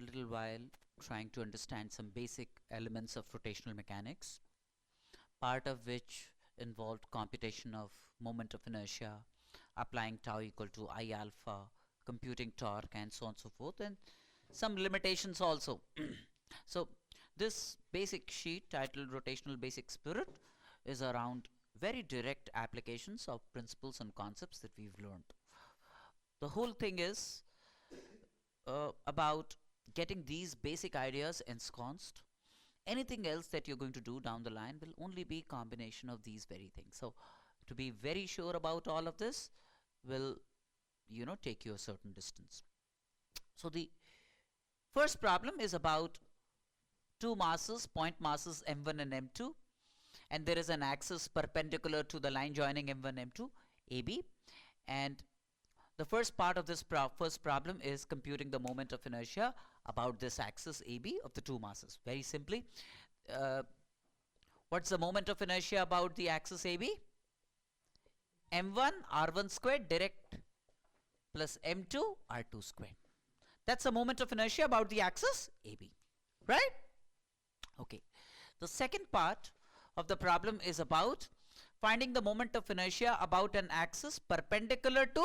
a little while trying to understand some basic elements of rotational mechanics, part of which involved computation of moment of inertia, applying tau equal to I alpha, computing torque, and so on and so forth, and some limitations also. So this basic sheet titled Rotational Basic Spirit is around very direct applications of principles and concepts that we've learned. The whole thing is about getting these basic ideas ensconced. Anything else that you're going to do down the line will only be a combination of these very things. So to be very sure about all of this will, take you a certain distance. So the first problem is about two masses, point masses m1 and m2, and there is an axis perpendicular to the line joining m1 m2 AB, and the first part of this first problem is computing the moment of inertia about this axis AB of the two masses. Very simply, what's the moment of inertia about the axis AB? m1 r1 squared direct plus m2 r2 squared. That's the moment of inertia about the axis AB, right? Okay. The second part of the problem is about finding the moment of inertia about an axis perpendicular to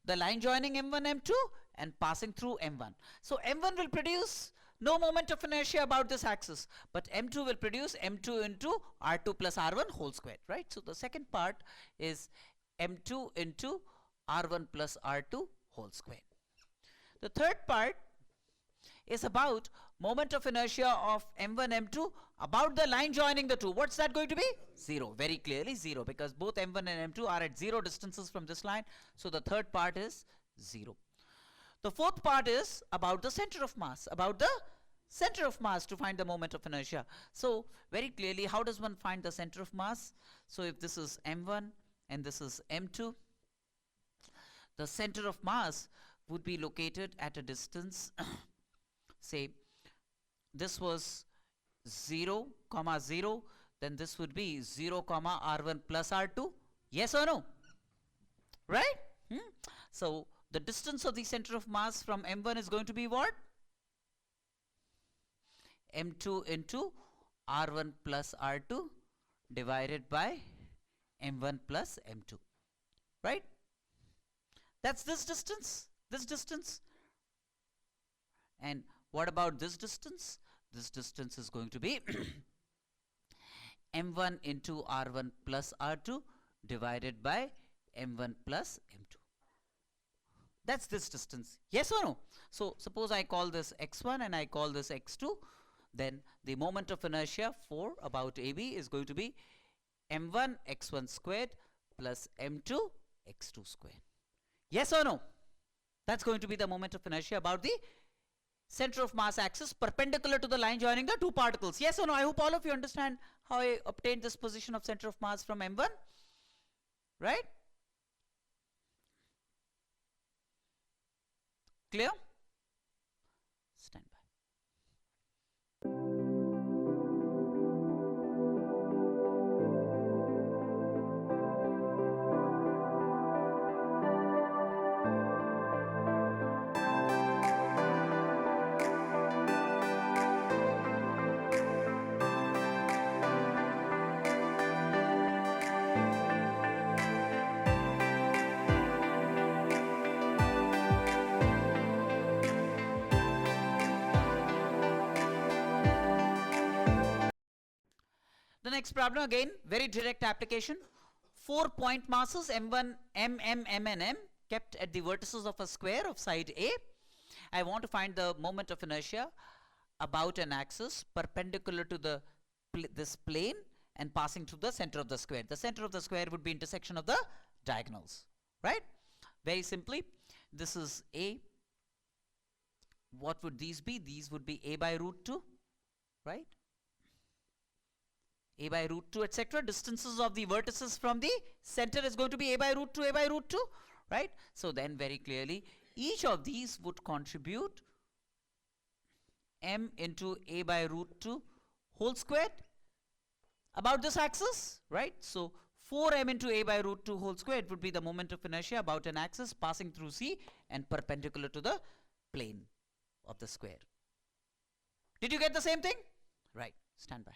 the line joining m1 m2 and passing through m1. So m1 will produce no moment of inertia about this axis, but m2 will produce m2 into r2 plus r1 whole squared, right? So the second part is m2 into r1 plus r2 whole squared. The third part is about moment of inertia of m1 m2 about the line joining the two. What's that going to be? 0. Very clearly 0, because both m1 and m2 are at 0 distances from this line. So the third part is 0. The fourth part is about the center of mass, to find the moment of inertia. So very clearly, how does one find the center of mass? So if this is m1 and this is m2, the center of mass would be located at a distance say this was 0, 0, then this would be 0, r1 plus r2. Yes or no? Right? So the distance of the center of mass from m1 is going to be what? m2 into r1 plus r2 divided by m1 plus m2. Right? That's this distance. And what about this distance? This distance is going to be m1 into r1 plus r2 divided by m1 plus m2. That's this distance. Yes or no? So suppose I call this x1 and I call this x2, then the moment of inertia for about AB is going to be m1 x1 squared plus m2 x2 squared. Yes or no? That's going to be the moment of inertia about the center of mass axis perpendicular to the line joining the two particles. Yes or no? I hope all of you understand how I obtained this position of center of mass from m1, right? Clear? Stand by. The next problem, again very direct application. 4 point masses m1, m, and m kept at the vertices of a square of side A. I want to find the moment of inertia about an axis perpendicular to this plane and passing through the center of the square. The center of the square would be intersection of the diagonals, right? Very simply, this is A. What would these be? These would be A by root 2, right? A by root 2, etc. Distances of the vertices from the center is going to be A by root 2, A by root 2, right? So then very clearly, each of these would contribute m into A by root 2 whole squared about this axis, right? So 4m into A by root 2 whole squared would be the moment of inertia about an axis passing through C and perpendicular to the plane of the square, Did you get the same thing? Right. Stand by.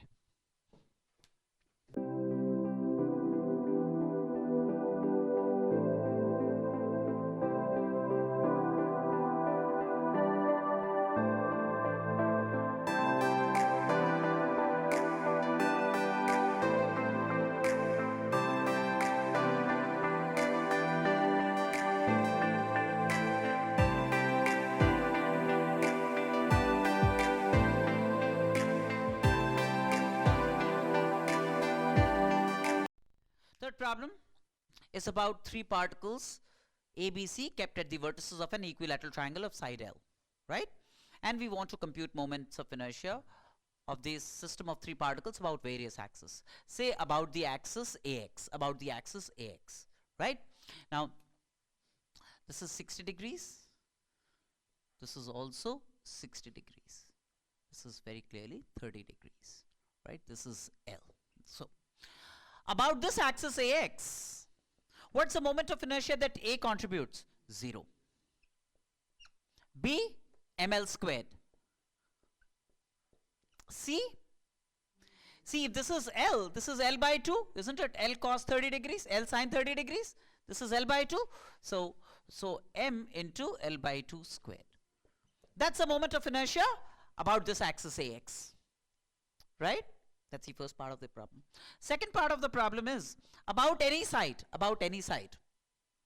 Third problem is about three particles ABC kept at the vertices of an equilateral triangle of side L, right? And we want to compute moments of inertia of this system of three particles about various axes. Say about the axis AX, right? Now, this is 60 degrees. This is also 60 degrees. This is very clearly 30 degrees, right? This is L. So, about this axis AX, what's the moment of inertia that A contributes? 0. B, ml squared. C, if this is L by 2, isn't it? L cos 30 degrees, L sin 30 degrees. This is L by 2. So m into L by 2 squared. That's the moment of inertia about this axis AX, right? That's the first part of the problem. Second part of the problem is about any side,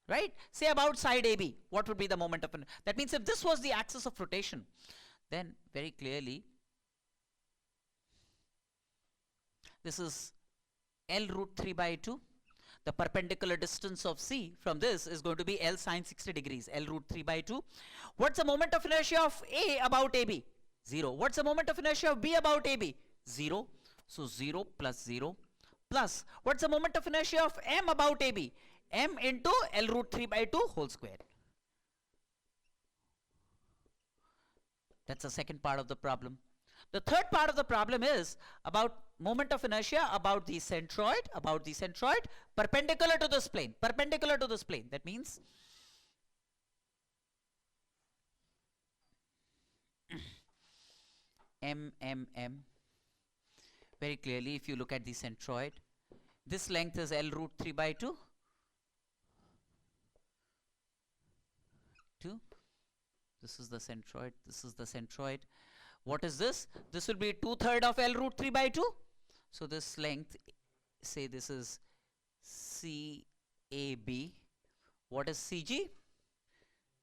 right? Say about side AB, what would be the moment of inertia? That means if this was the axis of rotation, then very clearly this is L root 3 by 2. The perpendicular distance of C from this is going to be L sin 60 degrees, L root 3 by 2. What's the moment of inertia of A about AB? 0. What's the moment of inertia of B about AB? 0. So 0 plus 0 plus, what's the moment of inertia of M about AB? M into L root 3 by 2 whole square. That's the second part of the problem. The third part of the problem is about moment of inertia about the centroid, perpendicular to this plane, That means M. Very clearly, if you look at the centroid, this length is L root 3 by 2. This is the centroid. What is this? This will be 2/3 of L root 3 by 2. So this length, say this is CAB. What is CG?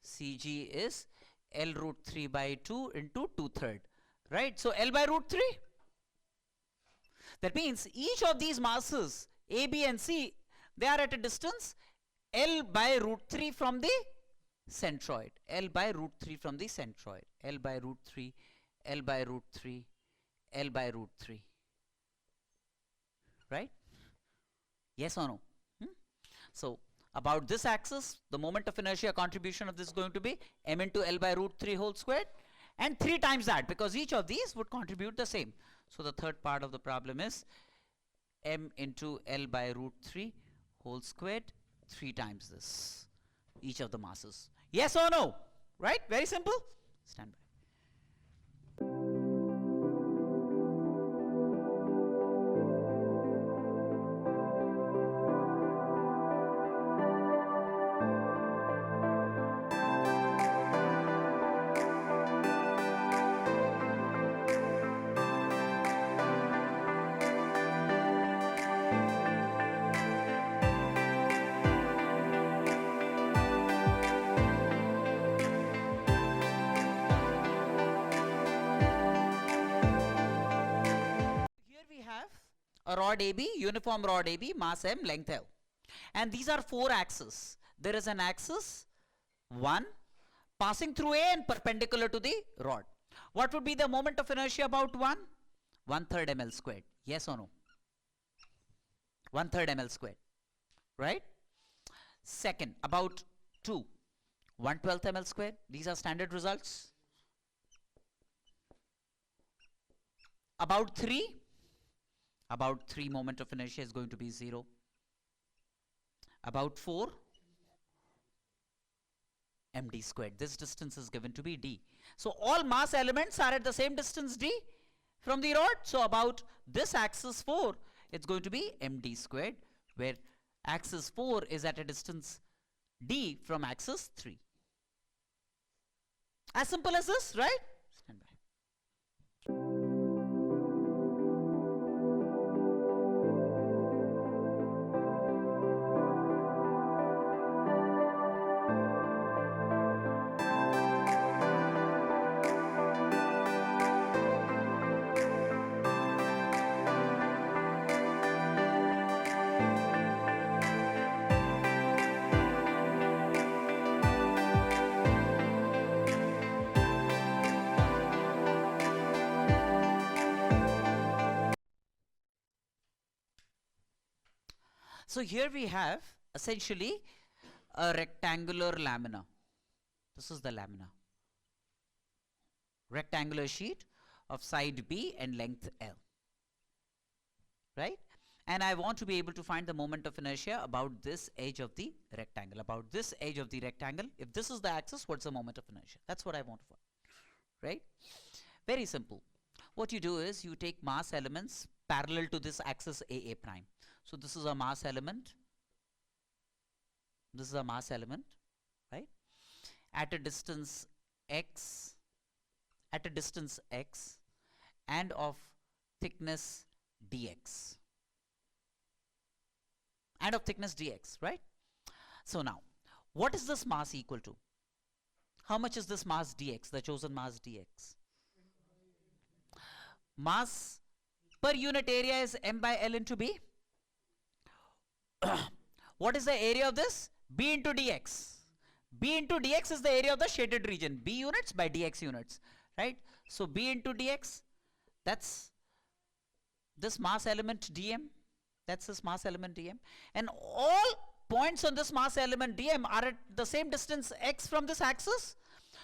CG is L root 3 by 2 into 2/3, right? So L by root 3. That means each of these masses, A, B and C, they are at a distance L by root 3 from the centroid. L by root 3 from the centroid. L by root 3, L by root 3, L by root 3. Right? Yes or no? So, about this axis, the moment of inertia contribution of this is going to be m into L by root 3 whole squared, and 3 times that, because each of these would contribute the same. So the third part of the problem is m into L by root 3 whole squared, 3 times this, each of the masses. Yes or no? Right? Very simple. Stand by. A rod AB, uniform rod AB, mass M, length L. And these are 4 axes. There is an axis 1 passing through A and perpendicular to the rod. What would be the moment of inertia about 1? 1/3 ml squared. Yes or no? 1/3 ml squared. Right? Second, about 2. 1/12 ml squared. These are standard results. About 3. About 3, moment of inertia is going to be 0. About 4. md squared. This distance is given to be d. So all mass elements are at the same distance d from the rod. So about this axis 4, it's going to be md squared, where axis 4 is at a distance d from axis 3. As simple as this, right? Stand by. So here we have essentially a rectangular lamina. This is the lamina. Rectangular sheet of side B and length L. Right? And I want to be able to find the moment of inertia about this edge of the rectangle. About this edge of the rectangle. If this is the axis, what's the moment of inertia? That's what I want to find. Right? Very simple. What you do is you take mass elements parallel to this axis AA prime. So this is a mass element. This is a mass element, right? At a distance x, and of thickness dx. And of thickness dx, right? So now, what is this mass equal to? How much is this mass dx, the chosen mass dx? Mass per unit area is m by L into B. What is the area of this? B into dx. B into dx is the area of the shaded region. B units by dx units, right? So B into dx, that's this mass element dm. That's this mass element dm. And all points on this mass element dm are at the same distance x from this axis.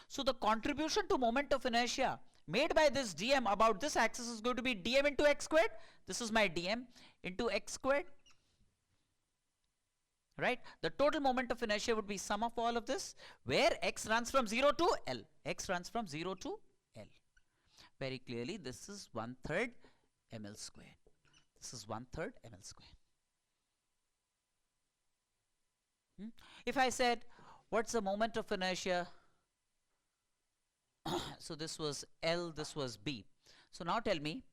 So the contribution to moment of inertia made by this dm about this axis is going to be dm into x squared. This is my dm into x squared. Right? The total moment of inertia would be sum of all of this, where x runs from 0 to L. X runs from 0 to L. Very clearly, this is 1/3 ml squared. This is 1/3 ml squared. If I said, what's the moment of inertia? So this was L, this was B. So now tell me,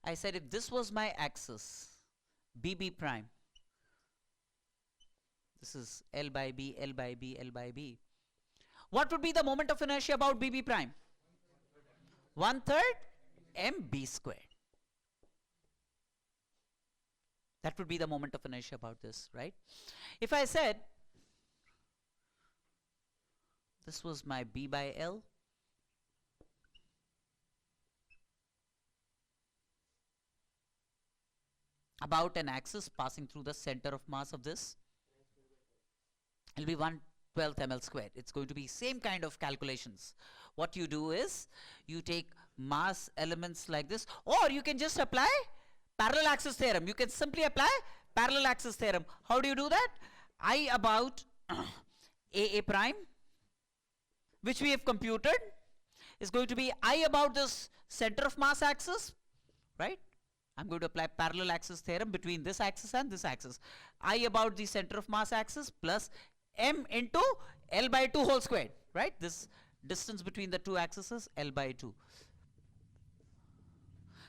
I said if this was my axis, BB prime, this is L by B, L by B, L by B. What would be the moment of inertia about BB prime? 1/3 mb squared. That would be the moment of inertia about this, right? If I said this was my B by L, about an axis passing through the center of mass of this, it will be 1/12 ml squared. It's going to be same kind of calculations. What you do is you take mass elements like this, or you can just apply parallel axis theorem. You can simply apply parallel axis theorem. How do you do that? I about AA prime, which we have computed, is going to be I about this center of mass axis, right? I'm going to apply parallel axis theorem between this axis and this axis. I about the center of mass axis plus m into L by 2 whole squared, right? This distance between the two axes is L by 2.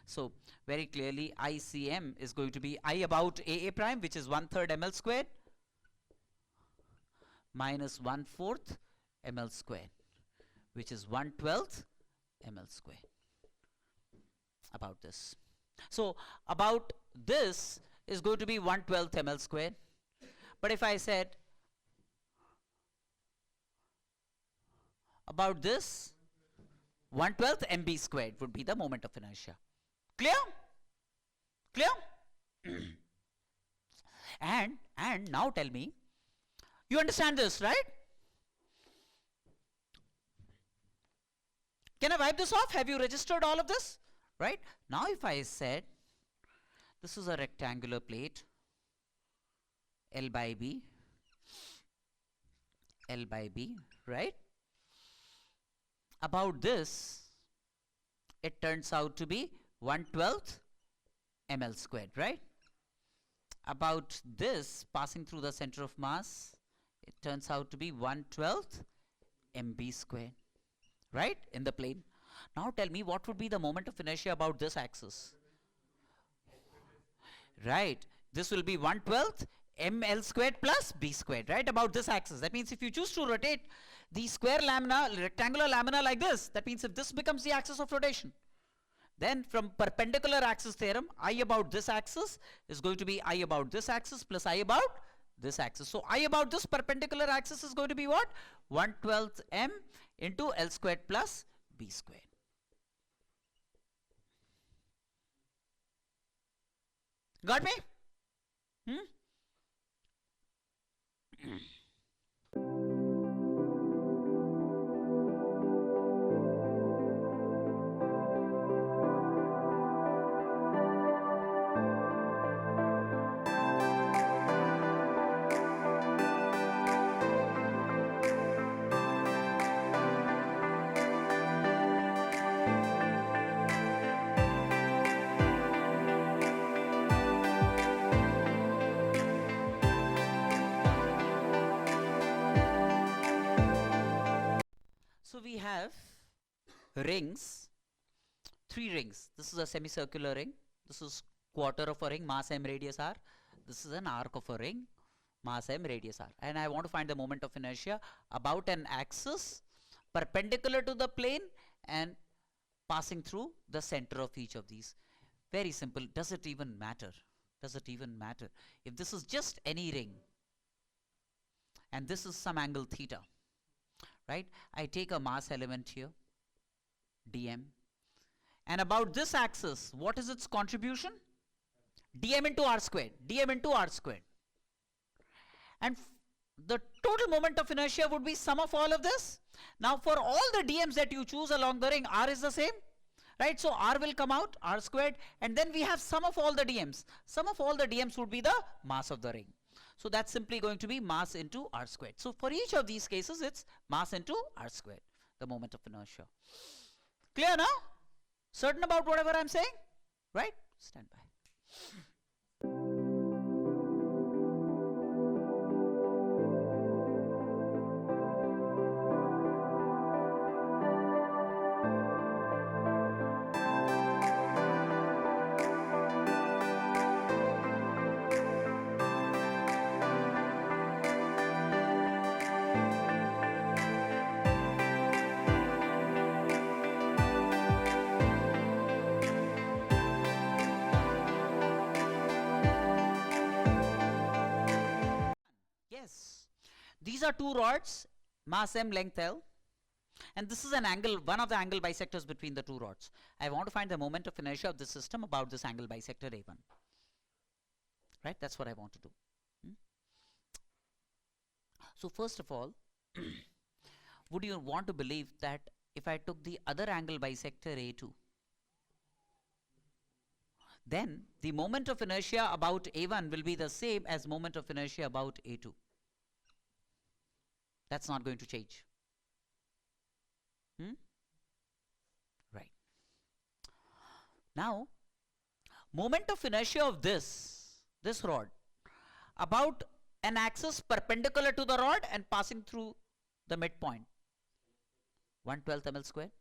So very clearly ICM is going to be I about AA prime, which is 1/3 ml squared minus 1/4 ml squared, which is 1/12 ml squared. About this. So about this is going to be 1/12 ml squared. But if I said about this, 1/12 mb squared would be the moment of inertia. Clear? Clear? And now tell me, you understand this, right? Can I wipe this off? Have you registered all of this? Right? Now if I said this is a rectangular plate, L by B, right? about this, it turns out to be 1/12 ml squared, right? About this, passing through the center of mass, it turns out to be 1/12 mb squared, right, in the plane. Now tell me, what would be the moment of inertia about this axis? Right, this will be 1/12 ml squared plus b squared, right, about this axis. That means if you choose to rotate the square lamina, rectangular lamina like this, that means if this becomes the axis of rotation, then from perpendicular axis theorem, I about this axis is going to be I about this axis plus I about this axis. So I about this perpendicular axis is going to be what? 1/12 m into L squared plus b squared. Got me? So we have rings, 3 rings. This is a semicircular ring. This is quarter of a ring, mass m, radius r. This is an arc of a ring, mass m, radius r. And I want to find the moment of inertia about an axis perpendicular to the plane and passing through the center of each of these. Very simple. Does it even matter? Does it even matter? If this is just any ring and this is some angle theta, right? I take a mass element here, dm, and about this axis, what is its contribution? Dm into r squared, dm into r squared. And the total moment of inertia would be sum of all of this. Now for all the dm's that you choose along the ring, r is the same, right? So r will come out, r squared, and then we have sum of all the dm's. Sum of all the dm's would be the mass of the ring. So that's simply going to be mass into r squared. So for each of these cases, it's mass into r squared, the moment of inertia. Clear now? Certain about whatever I'm saying? Right? Stand by. These are 2 rods, mass m, length L, and this is an angle, one of the angle bisectors between the 2 rods. I want to find the moment of inertia of the system about this angle bisector A1. Right? That's what I want to do. So first of all, would you want to believe that if I took the other angle bisector A2, then the moment of inertia about A1 will be the same as moment of inertia about A2. That's not going to change. Right. Now, moment of inertia of this rod about an axis perpendicular to the rod and passing through the midpoint, 1/12 ml squared.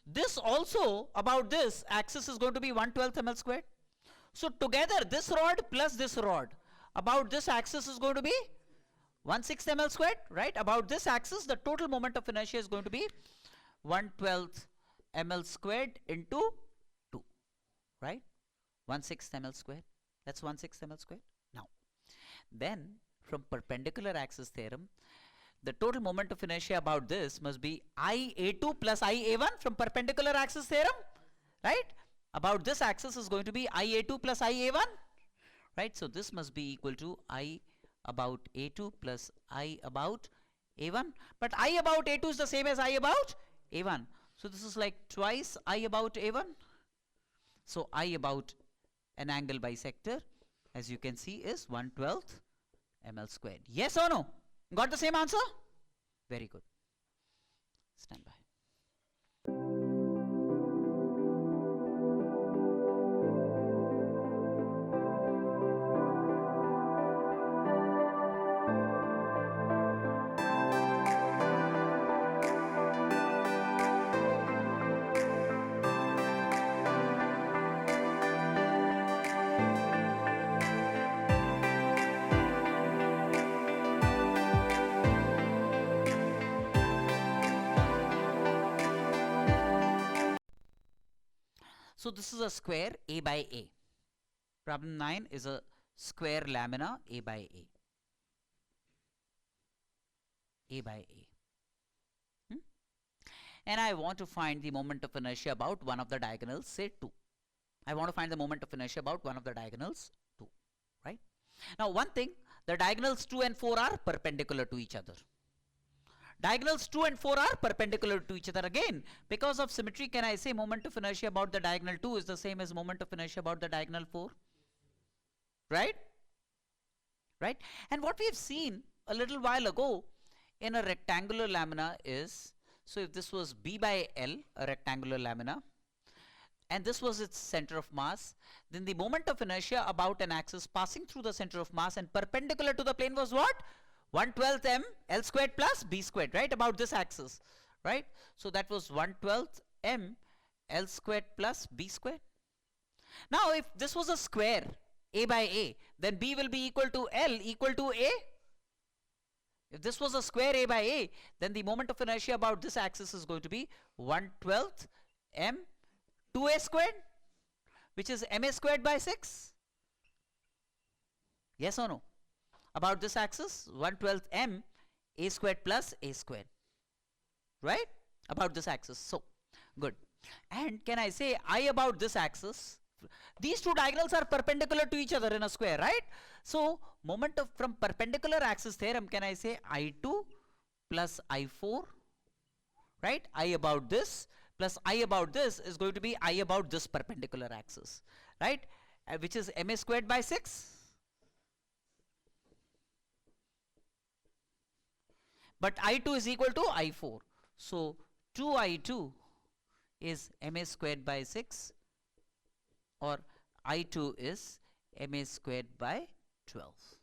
This also about this axis is going to be 1/12 ml squared. So together this rod plus this rod about this axis is going to be 1/6 ml squared, right? About this axis, the total moment of inertia is going to be 1/12 ml squared into 2, right? 1/6 ml squared. That's 1/6 ml squared. Now, then from perpendicular axis theorem, the total moment of inertia about this must be IA2 plus IA1 from perpendicular axis theorem, right? About this axis is going to be IA2 plus IA1, right? So this must be equal to I about A2 plus I about A1, but I about A2 is the same as I about A1, so this is like twice I about A1. So I about an angle bisector, as you can see, is 1/12 ml squared. Yes or no? Got the same answer? Very good. Stand by. So this is a square A by A. Problem 9 is a square lamina A by A. A by A. And I want to find the moment of inertia about one of the diagonals, say 2. I want to find the moment of inertia about one of the diagonals 2, right? Now one thing, the diagonals 2 and 4 are perpendicular to each other. Diagonals 2 and 4 are perpendicular to each other. Again, because of symmetry, can I say moment of inertia about the diagonal 2 is the same as moment of inertia about the diagonal 4? Right? Right? And what we have seen a little while ago in a rectangular lamina is, so if this was B by L, a rectangular lamina, and this was its center of mass, then the moment of inertia about an axis passing through the center of mass and perpendicular to the plane was what? 1/12 m L squared plus B squared, right? About this axis, right? So that was 1/12 m L squared plus B squared. Now if this was a square A by A, then B will be equal to L equal to A. If this was a square A by A, then the moment of inertia about this axis is going to be 1/12 m 2A squared, which is MA squared by 6. Yes or no? About this axis, 1/12 m A squared plus A squared, right? About this axis. So, good. And can I say I about this axis? These two diagonals are perpendicular to each other in a square, right? So, moment of from perpendicular axis theorem, can I say I2 plus I4, right? I about this plus I about this is going to be I about this perpendicular axis, right? Which is MA squared by 6. But I2 is equal to I4. So 2I2 is MA squared by 6, or I2 is MA squared by 12.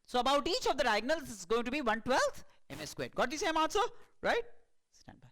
So about each of the diagonals is going to be 1/12 MA squared. Got the same answer, right? Stand by.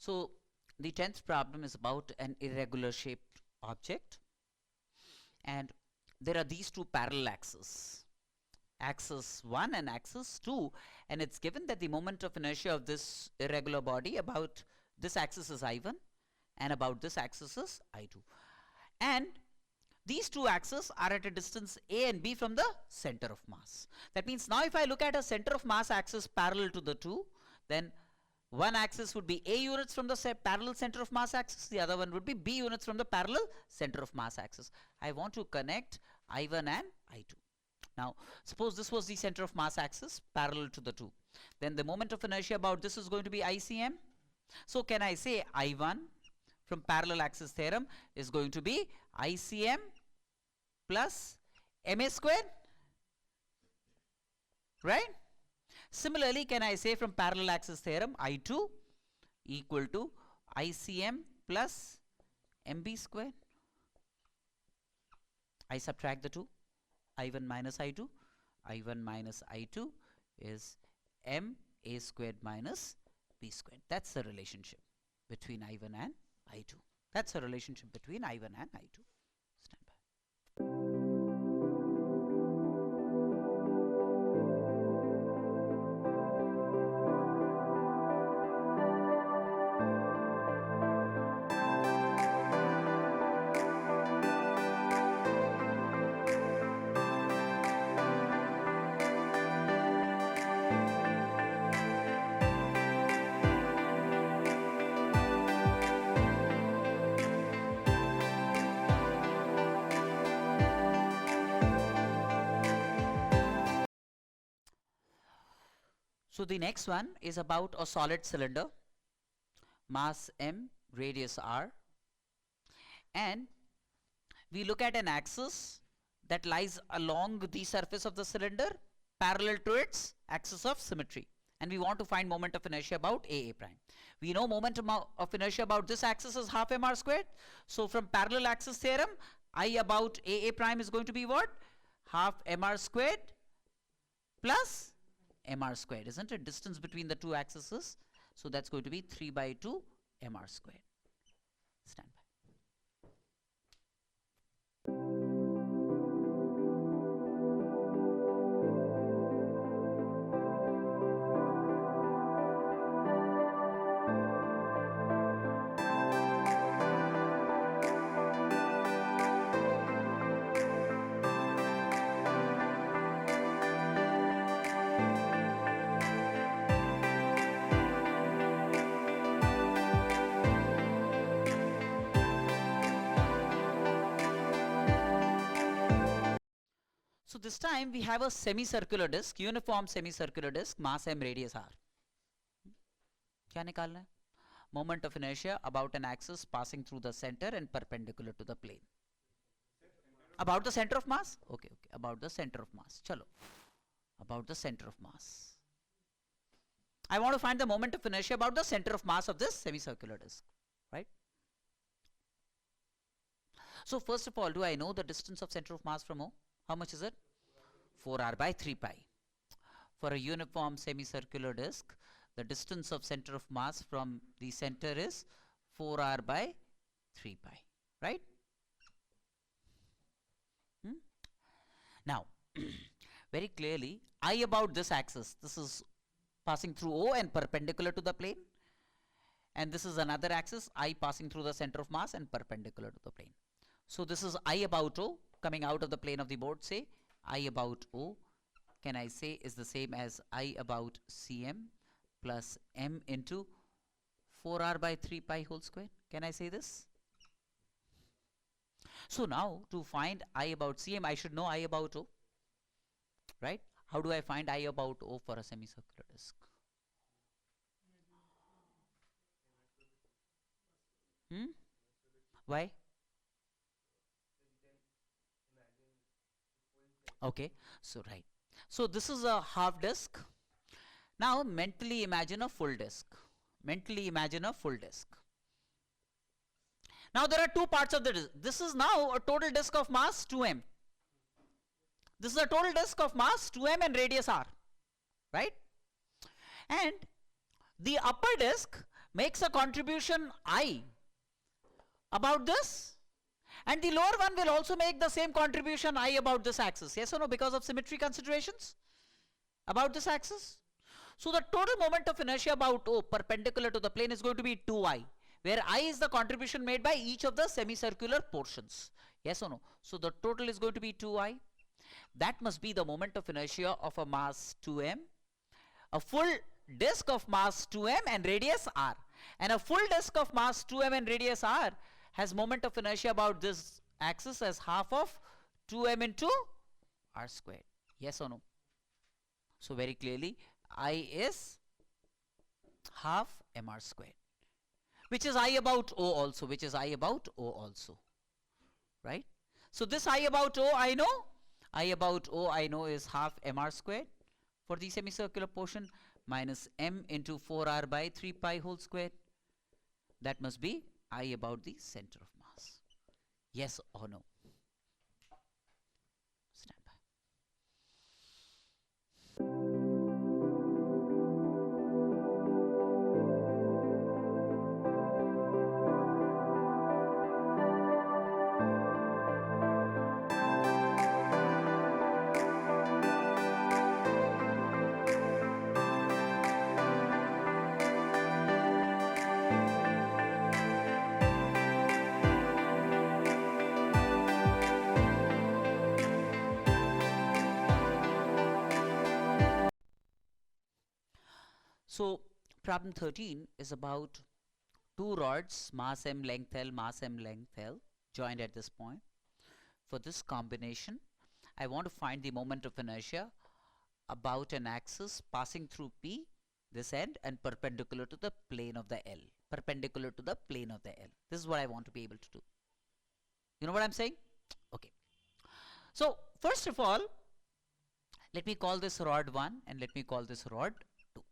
So the 10th problem is about an irregular shaped object, and there are these two parallel axes, axis 1 and axis 2, and it's given that the moment of inertia of this irregular body about this axis is I1 and about this axis is I2, and these two axes are at a distance A and B from the center of mass. That means now if I look at a center of mass axis parallel to the two, then one axis would be A units from the parallel center of mass axis, the other one would be B units from the parallel center of mass axis. I want to connect I1 and I2. Now suppose this was the center of mass axis parallel to the two, then the moment of inertia about this is going to be ICM. So can I say I1 from parallel axis theorem is going to be ICM plus MA squared, right? Similarly, can I say from parallel axis theorem I2 equal to ICM plus MB squared? I subtract the two, I1 minus I2. I1 minus I2 is MA squared minus B squared. That's the relationship between I1 and I2. That's a relationship between I1 and I2. Stand by. So the next one is about a solid cylinder, mass m, radius r, and we look at an axis that lies along the surface of the cylinder parallel to its axis of symmetry, and we want to find moment of inertia about AA prime. We know moment of inertia about this axis is half mr squared. So from parallel axis theorem, I about AA prime is going to be what? Half mr squared plus mr squared, isn't it? Distance between the two axes. So that's going to be 3 by 2 mr squared. Stand by. So this time we have a semicircular disc, uniform semicircular disc, mass m, radius r. क्या निकालना है? Moment of inertia about an axis passing through the center and perpendicular to the plane. About the center of mass? Okay, okay. About the center of mass. Chalo. About the center of mass. I want to find the moment of inertia about the center of mass of this semicircular disc, right? So first of all, do I know the distance of center of mass from O? How much is it? 4r by 3 pi. For a uniform semicircular disc, the distance of center of mass from the center is 4r by 3 pi, right? Now, very clearly, I about this axis, this is passing through O and perpendicular to the plane, and this is another axis, I passing through the center of mass and perpendicular to the plane. So this is I about O coming out of the plane of the board. Say I about O, can I say, is the same as I about Cm plus m into 4r by 3 pi whole square. Can I say this? So now to find I about Cm, I should know I about O, right? How do I find I about O for a semicircular disc? Why? Okay, so right. So this is a half disc. Now mentally imagine a full disc. Mentally imagine a full disc. Now there are two parts of the disc. This is now a total disc of mass 2m. This is a total disc of mass 2m and radius r, right? And the upper disc makes a contribution I about this, and the lower one will also make the same contribution I about this axis. Yes or no? Because of symmetry considerations about this axis. So the total moment of inertia about O perpendicular to the plane is going to be 2I, where I is the contribution made by each of the semicircular portions. Yes or no? So the total is going to be 2I. That must be the moment of inertia of a mass 2m, a full disk of mass 2m and radius r. And a full disk of mass 2m and radius r has moment of inertia about this axis as half of 2m into r squared. Yes or no? So very clearly I is half mr squared, which is I about O also, which is I about O also, right? So this I about O I know. I about O I know is half mr squared for the semicircular portion minus m into 4r by 3 pi whole squared. That must be I about the center of mass. Yes or no? Stand by. So problem 13 is about two rods, mass m, length L, mass m, length L, joined at this point. For this combination, I want to find the moment of inertia about an axis passing through P, this end, and perpendicular to the plane of the L. Perpendicular to the plane of the L. This is what I want to be able to do. You know what I'm saying? Okay. So, first of all, let me call this rod 1 and let me call this rod 2.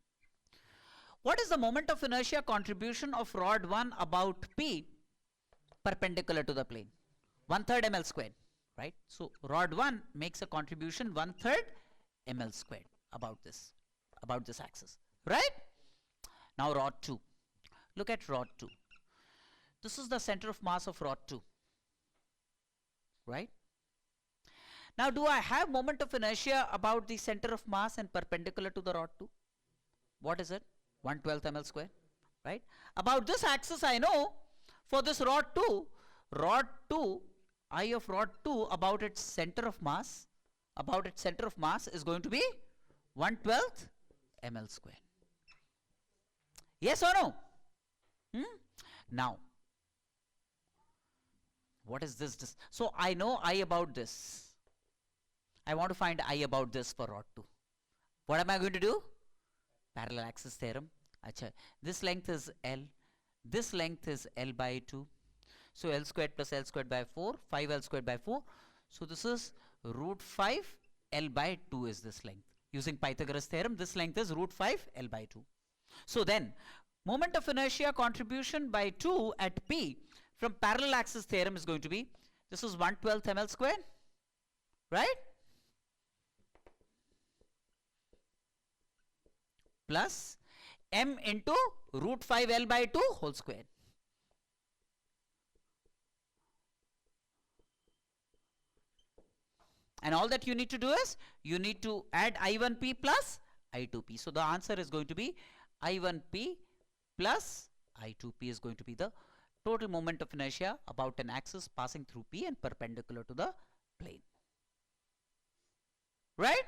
What is the moment of inertia contribution of rod 1 about P perpendicular to the plane? 1/3 ml squared, right? So, rod 1 makes a contribution 1/3 ml squared about this axis, right? Now, rod 2. Look at rod 2. This is the center of mass of rod 2, right? Now, do I have moment of inertia about the center of mass and perpendicular to the rod 2? What is it? 1/12 ml square, right? About this axis, I know for this rod 2, I of rod 2 about its center of mass, is going to be 1/12 ml square. Yes or no? Now, what is this? So, I know I about this. I want to find I about this for rod 2. What am I going to do? Parallel axis theorem. Achha, this length is L. This length is L by 2. So, L squared plus L squared by 4. 5L squared by 4. So, this is root 5 L by 2 is this length. Using Pythagoras theorem, this length is root 5 L by 2. So, then moment of inertia contribution by 2 at P from parallel axis theorem is going to be, this is 1/12 ml squared, right? Plus m into root 5 L by 2 whole square. And all that you need to do is, you need to add I1P plus I2P. So, the answer is going to be I1P plus I2P is going to be the total moment of inertia about an axis passing through P and perpendicular to the plane. Right?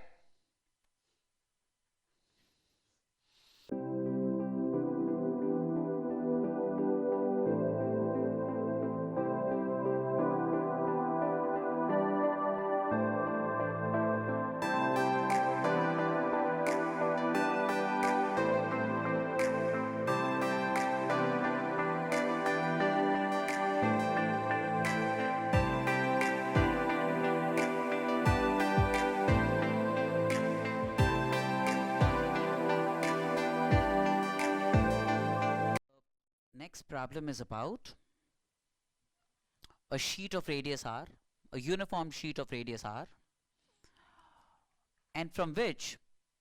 Next problem is about a sheet of radius r, a uniform sheet of radius r, and from which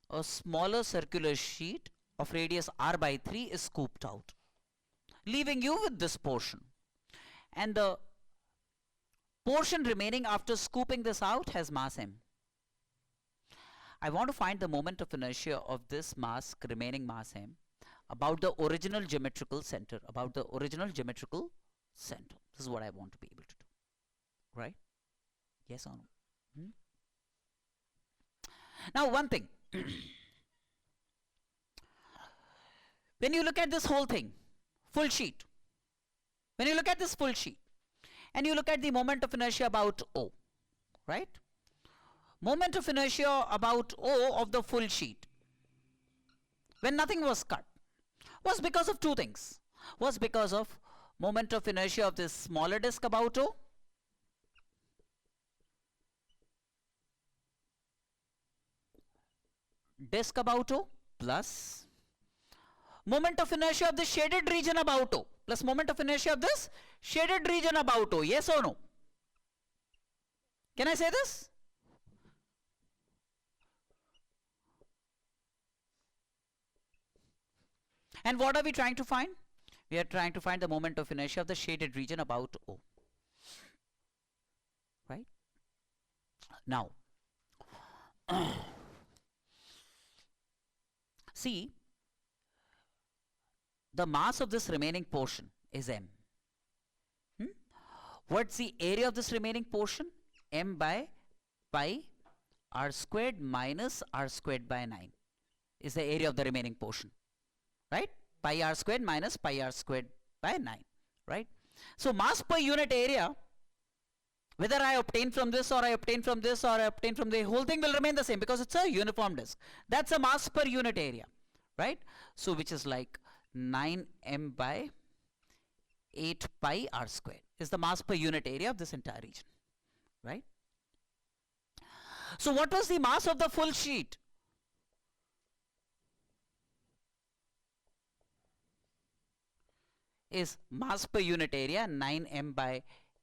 a smaller circular sheet of radius r by 3 is scooped out, leaving you with this portion. And the portion remaining after scooping this out has mass m. I want to find the moment of inertia of this mass, remaining mass m, about the original geometrical center, This is what I want to be able to do, right? Yes or no? Now, one thing. When you look at this whole thing, full sheet, when you look at this full sheet, and you look at the moment of inertia about O, right? Moment of inertia about O of the full sheet, when nothing was cut, was because of two things. Was because of moment of inertia of this smaller disk about O, plus moment of inertia of the shaded region about O, plus moment of inertia of this shaded region about O. Yes or no? Can I say this? And what are we trying to find? We are trying to find the moment of inertia of the shaded region about O. Right? Now, see, the mass of this remaining portion is m. What's the area of this remaining portion? M by pi r squared minus r squared by 9 is the area of the remaining portion. Right? Pi r squared minus pi r squared by 9. Right? So, mass per unit area Whether I obtain from this or I obtain from this or I obtain from the whole thing will remain the same because it's a uniform disk. That's a mass per unit area, right? So which is like 9m by 8 pi r square is the mass per unit area of this entire region, right? So what was the mass of the full sheet? Is mass per unit area 9m by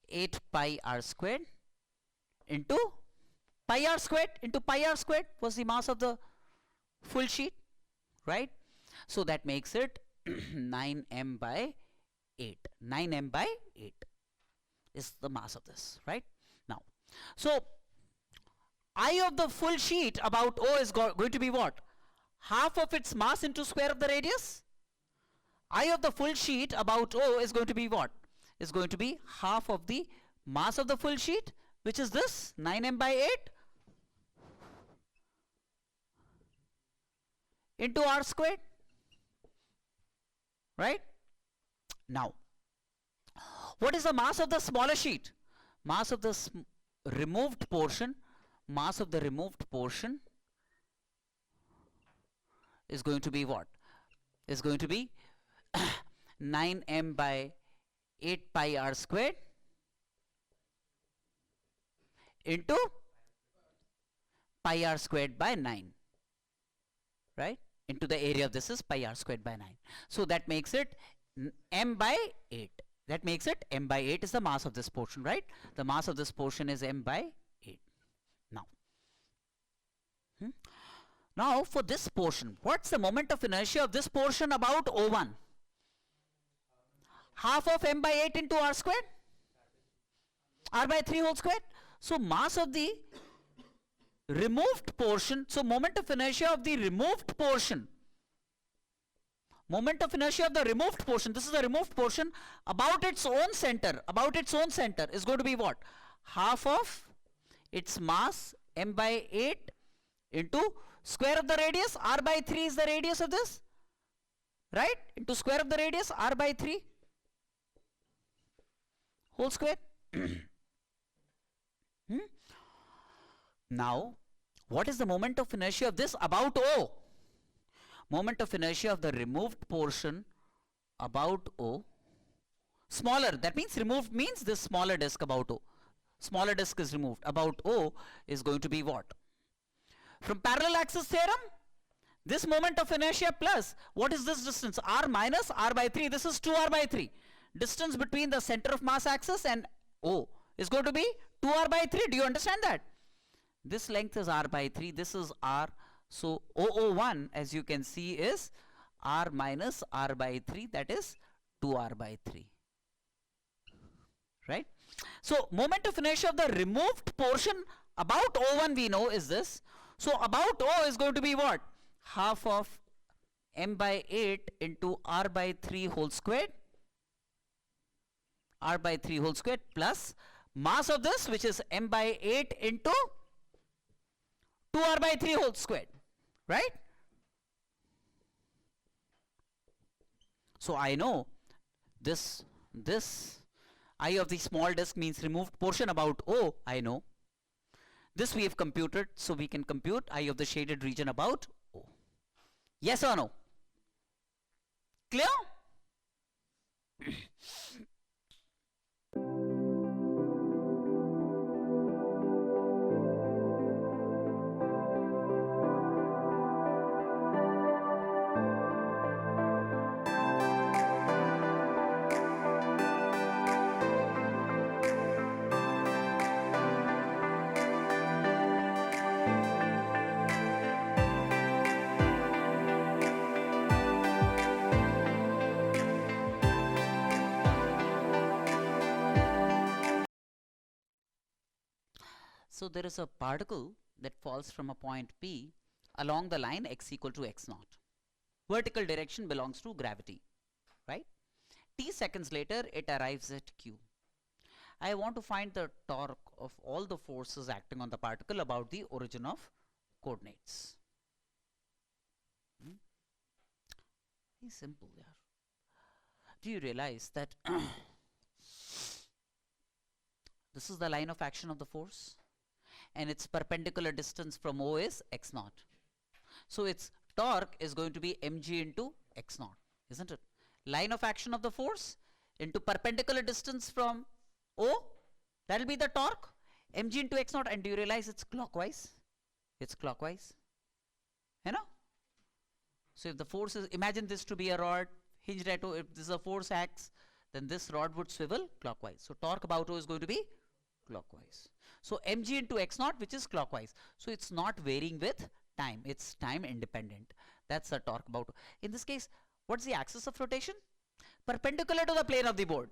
8 pi r squared into pi r squared was the mass of the full sheet, right? So that makes it 9m by 8. 9m by 8 is the mass of this, right? Now, so I of the full sheet about O is going to be what? Half of its mass into square of the radius. I of the full sheet about O is going to be what? Is going to be half of the mass of the full sheet, which is this 9m by 8 into r squared, right? Now, what is the mass of the smaller sheet? Mass of the removed portion, mass of the removed portion is going to be what? Is going to be 9m by 8 pi r squared into pi r squared by 9, right? Into the area of this is pi r squared by 9. So that makes it m by 8. That makes it m by 8 is the mass of this portion, right? The mass of this portion is m by 8. Now, now for this portion, what's the moment of inertia of this portion about O1? Half of m by 8 into r squared, r by 3 whole squared. So mass of the removed portion, so moment of inertia of the removed portion, moment of inertia of the removed portion, this is the removed portion, about its own center is going to be what? Half of its mass m by 8 into square of the radius, r by 3 is the radius of this, right? Into square of the radius, r by 3 whole square. Now, what is the moment of inertia of this about O? Moment of inertia of the removed portion about O, smaller, that means removed means this smaller disk about O. Smaller disk is removed. About O is going to be what? From parallel axis theorem, this moment of inertia plus, what is this distance? R minus r by 3. This is 2r by 3. Distance between the center of mass axis and O is going to be 2r by 3. Do you understand that? This length is r by 3. This is r. So OO1, as you can see, is r minus r by 3. That is 2r by 3. Right? So moment of inertia of the removed portion about O1 we know is this. So about O is going to be what? Half of m by 8 into r by 3 whole squared. R by 3 whole squared plus mass of this, which is m by 8 into 2r by 3 whole squared, right? So I know this I of the small disk means removed portion about O, I know. This we have computed, so we can compute I of the shaded region about O. Yes or no? Clear? So there is a particle that falls from a point P along the line x equal to x naught. Vertical direction belongs to gravity, right? T seconds later it arrives at Q. I want to find the torque of all the forces acting on the particle about the origin of coordinates. Very simple, yeah. Do you realize that This is the line of action of the force, and its perpendicular distance from O is x naught. So its torque is going to be mg into x naught, isn't it? Line of action of the force into perpendicular distance from O, that will be the torque, mg into x naught. And do you realize it's clockwise? It's clockwise, you know. So if the force is, imagine this to be a rod hinged at O, if this is a force acts, then this rod would swivel clockwise. So torque about O is going to be clockwise. So mg into x naught, which is clockwise. So it's not varying with time, it's time independent. That's the torque about O. In this case, what's the axis of rotation? Perpendicular to the plane of the board.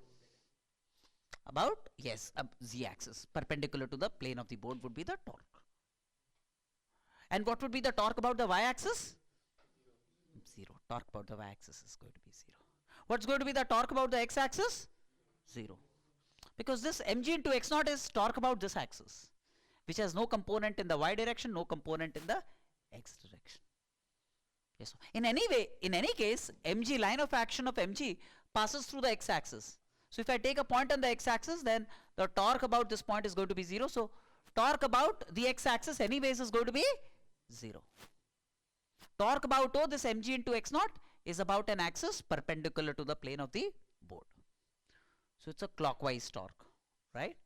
About, yes, z axis. Perpendicular to the plane of the board would be the torque. And what would be the torque about the y axis? 0. Torque about the y axis is going to be 0. What's going to be the torque about the x axis? 0. Because this mg into x naught is torque about this axis, which has no component in the y direction, no component in the x direction. Yes. In any way, in any case, mg, line of action of mg passes through the x axis. So if I take a point on the x axis, then the torque about this point is going to be 0. So torque about the x axis anyways is going to be 0. Torque about O, this mg into x naught, is about an axis perpendicular to the plane of the board. So it's a clockwise torque, right?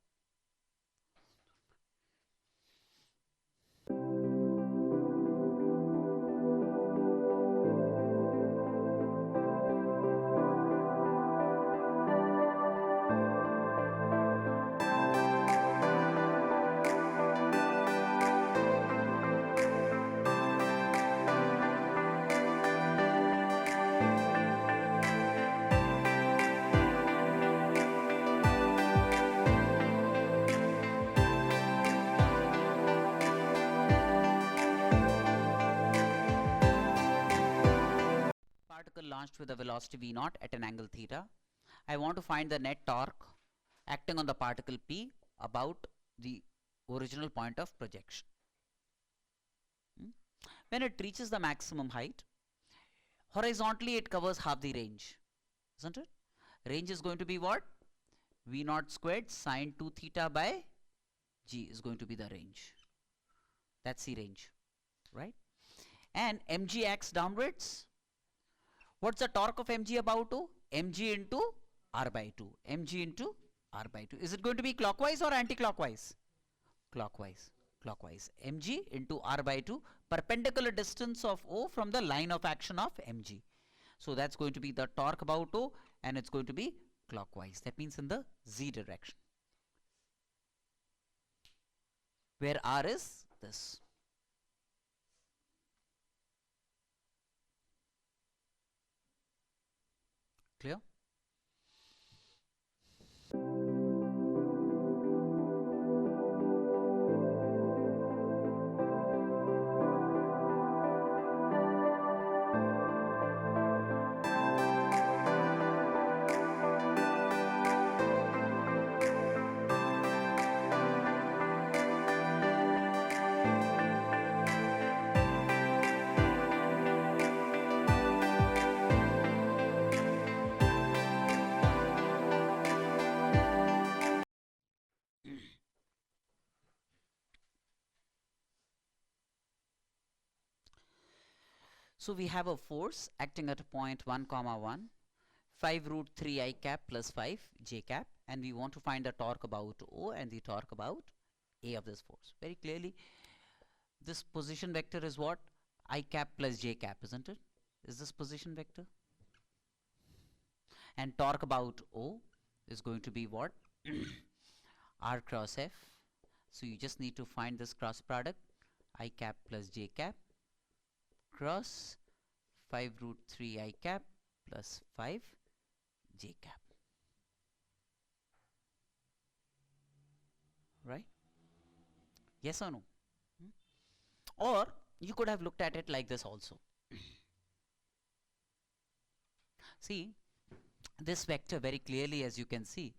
Launched with a velocity v naught at an angle theta. I want to find the net torque acting on the particle P about the original point of projection. When it reaches the maximum height, horizontally it covers half the range, isn't it? Range is going to be what? V naught squared sine 2 theta by g is going to be the range. That's the range, right? And mg acts downwards. What's the torque of mg about O? mg into r by 2. mg into r by 2. Is it going to be clockwise or anti-clockwise? Clockwise. Clockwise. mg into r by 2, perpendicular distance of O from the line of action of mg. So that's going to be the torque about O, and it's going to be clockwise. That means in the z direction, where r is this. Clear? So we have a force acting at a point 1 comma 1, 5 root 3 I cap plus 5 j cap, and we want to find the torque about O and the torque about A of this force. Very clearly, this position vector is what? I cap plus j cap, isn't it? Is this position vector? And torque about O is going to be what? R cross F. So you just need to find this cross product, I cap plus j cap cross 5 root 3 I cap plus 5 j cap. Right? Yes or no? Or you could have looked at it like this also. See, this vector very clearly, as you can see,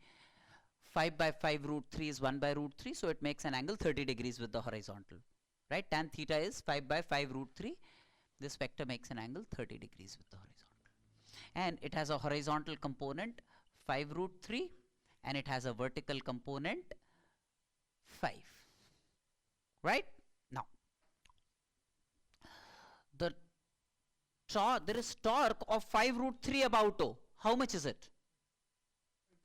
5 by 5 root 3 is 1 by root 3, so it makes an angle 30 degrees with the horizontal. Right? Tan theta is 5 by 5 root 3. This vector makes an angle 30 degrees with the horizontal. And it has a horizontal component 5 root 3, and it has a vertical component 5. Right? Now, there is torque of 5 root 3 about O. How much is it?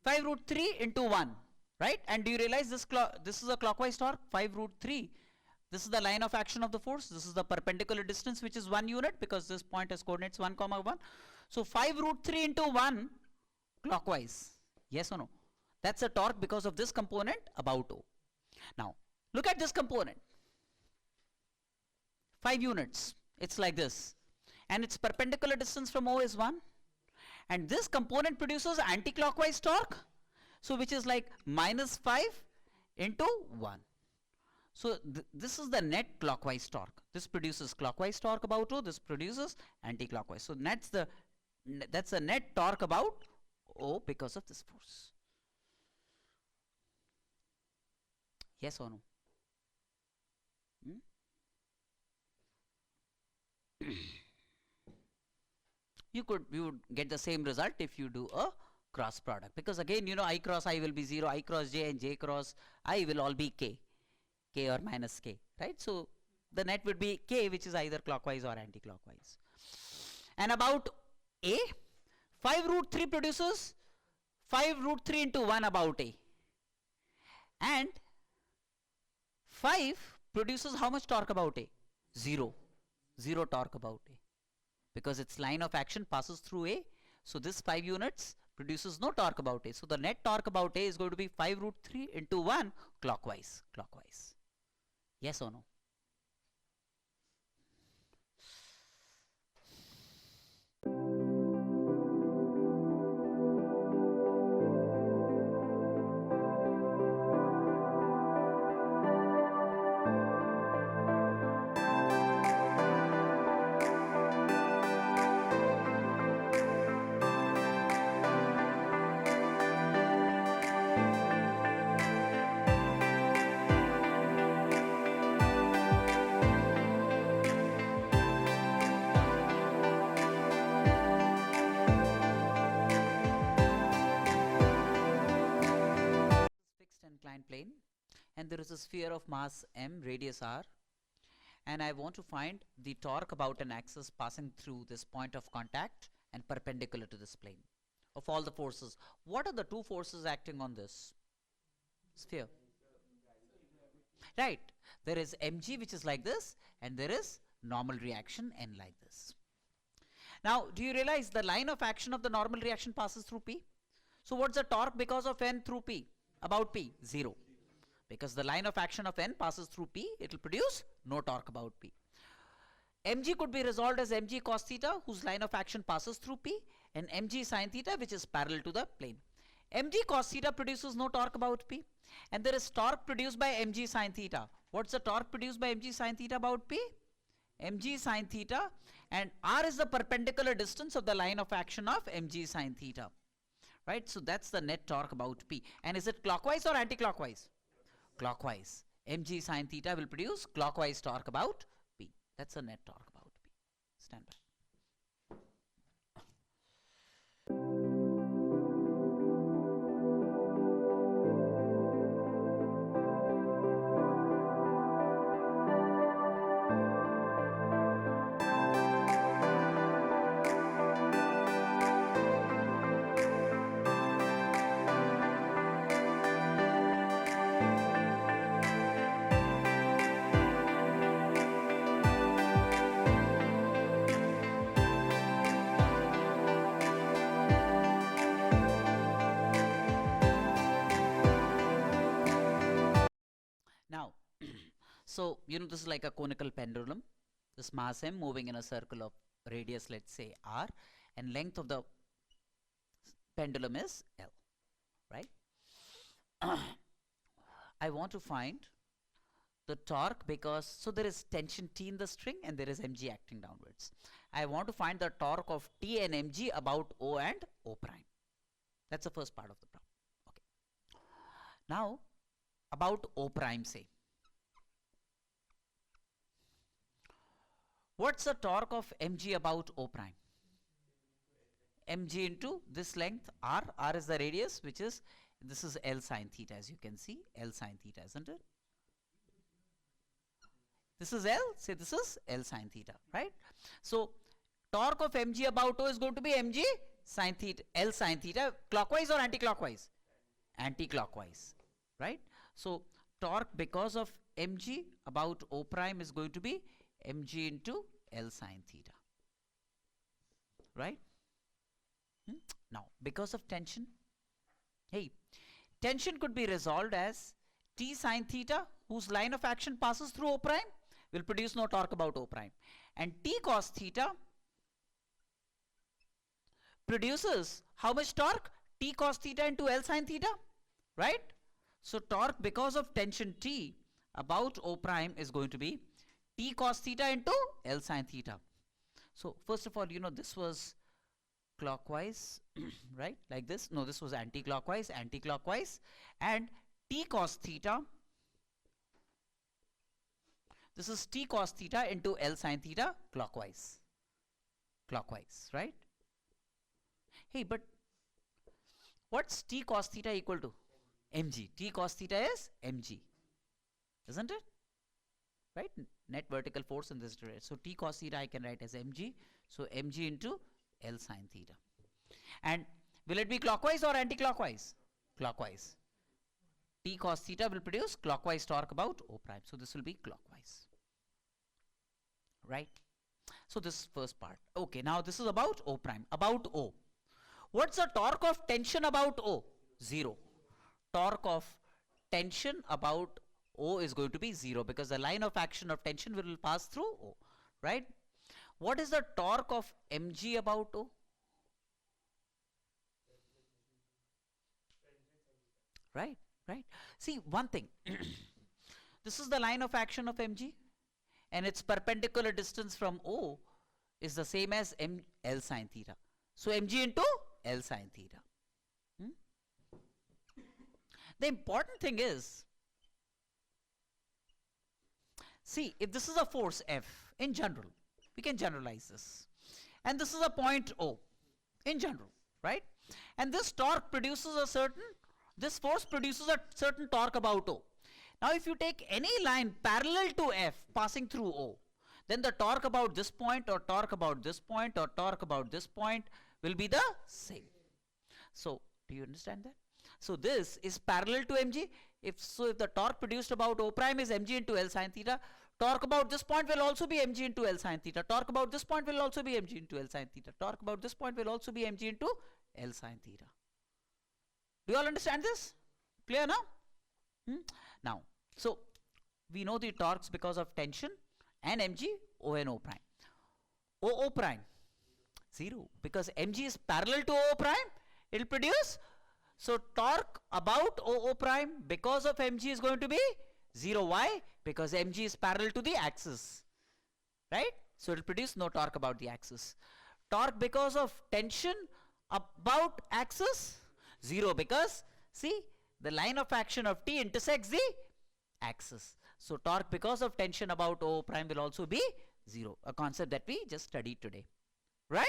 5 root 3 into 1. Right? And do you realize this is a clockwise torque? 5 root 3. This is the line of action of the force. This is the perpendicular distance, which is 1 unit, because this point has coordinates 1, 1. So 5 root 3 into 1 clockwise. Yes or no? That's a torque because of this component about O. Now, look at this component. 5 units. It's like this. And its perpendicular distance from O is 1. And this component produces anti-clockwise torque. So which is like minus 5 into 1. So this is the net clockwise torque. This produces clockwise torque about O. This produces anti-clockwise. So that's the net torque about O because of this force. Yes or no? You would get the same result if you do a cross product, because again, you know, I cross I will be 0, I cross j and j cross I will all be k or minus k, right? So the net would be k, which is either clockwise or anti-clockwise. And about A, 5 root 3 produces 5 root 3 into 1 about A. And 5 produces how much torque about A? 0. 0 torque about A. Because its line of action passes through A. So this 5 units produces no torque about A. So the net torque about A is going to be 5 root 3 into 1 clockwise. Clockwise. Yes or no? Plane, and there is a sphere of mass m, radius r, and I want to find the torque about an axis passing through this point of contact and perpendicular to this plane. Of all the forces, what are the two forces acting on this sphere? Right, there is mg, which is like this, and there is normal reaction n like this. Now, do you realize the line of action of the normal reaction passes through P? So what's the torque because of n through P? About P? 0. Because the line of action of n passes through P, it will produce no torque about P. Mg could be resolved as mg cos theta, whose line of action passes through P, and mg sin theta, which is parallel to the plane. Mg cos theta produces no torque about P, and there is torque produced by mg sin theta. What's the torque produced by mg sin theta about P? Mg sin theta, and r is the perpendicular distance of the line of action of mg sin theta. Right, so that's the net torque about P. And is it clockwise or anti-clockwise? Clockwise. Mg sin theta will produce clockwise torque about P. That's the net torque about P. Stand by. Now, so, you know, this is like a conical pendulum. This mass m moving in a circle of radius, let's say r, and length of the pendulum is L, right? I want to find the torque because, so there is tension T in the string and there is mg acting downwards. I want to find the torque of T and mg about O and O prime. That's the first part of the problem. Okay. Now, about O prime, say. What's the torque of mg about O prime? Mg into this length r. R is the radius, which is, this is L sin theta, as you can see, L sin theta, isn't it? This is L, say this is L sine theta, right? So torque of mg about O is going to be mg sine theta, L sine theta, clockwise or anti-clockwise? Anti-clockwise, right? So torque because of mg about O prime is going to be mg into L sine theta, right? Now, because of tension, hey, tension could be resolved as T sine theta, whose line of action passes through O prime, will produce no torque about O prime. And T cos theta produces how much torque? T cos theta into L sine theta, right? So torque because of tension T about O prime is going to be T cos theta into L sine theta. So first of all, you know, this was clockwise, right? Like this. No, this was anti-clockwise, anti-clockwise. And T cos theta, this is T cos theta into L sine theta, clockwise. Clockwise, right? Hey, but what's T cos theta equal to? Mg. T cos theta is mg, isn't it? Right? Net vertical force in this direction. So T cos theta I can write as mg. So mg into L sine theta. And will it be clockwise or anti-clockwise? Clockwise. T cos theta will produce clockwise torque about O prime. So this will be clockwise, right? So this first part. Okay, now this is about O prime, about O. What's the torque of tension about O? 0. Torque of tension about O is going to be 0 because the line of action of tension will pass through O, right? What is the torque of mg about O? Right, right. See, one thing. This is the line of action of mg, and its perpendicular distance from O is the same as L sine theta. So mg into L sine theta. The important thing is, see, if this is a force F in general, we can generalize this. And this is a point O in general, right? And this torque produces a certain, this force produces a certain torque about O. Now if you take any line parallel to F passing through O, then the torque about this point or torque about this point or torque about this point will be the same. So do you understand that? So this is parallel to mg. If the torque produced about O prime is mg into L sine theta, torque about this point will also be mg into L sine theta. Torque about this point will also be mg into L sine theta. Torque about this point will also be mg into L sine theta. Do you all understand this? Clear now? Now, so we know the torques because of tension and mg, O and O prime. O prime, 0, because mg is parallel to O prime, it will produce. So torque about O prime because of mg is going to be 0. Why? Because mg is parallel to the axis, right? So it will produce no torque about the axis. Torque because of tension about axis, 0, because see, the line of action of T intersects the axis. So torque because of tension about O prime will also be 0, a concept that we just studied today, right?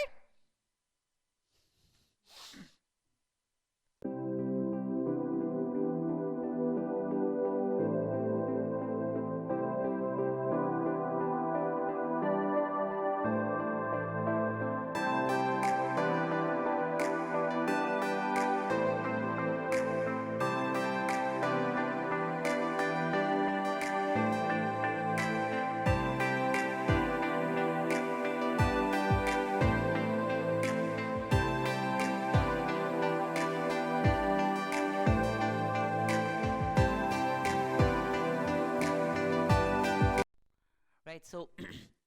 Right, so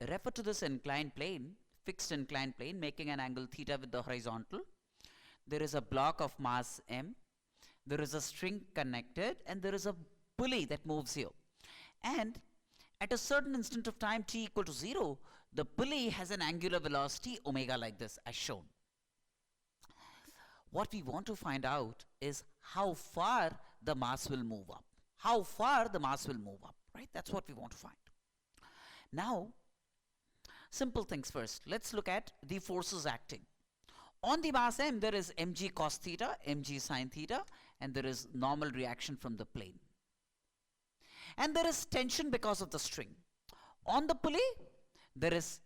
refer to this inclined plane, fixed inclined plane making an angle theta with the horizontal. There is a block of mass m, there is a string connected, and there is a pulley that moves here. And at a certain instant of time t equal to 0, the pulley has an angular velocity omega like this as shown. What we want to find out is how far the mass will move up. How far the mass will move up, right? That's what we want to find. Now, simple things first. Let's look at the forces acting. On the mass m, there is mg cos theta, mg sin theta, and there is normal reaction from the plane. And there is tension because of the string. On the pulley, there is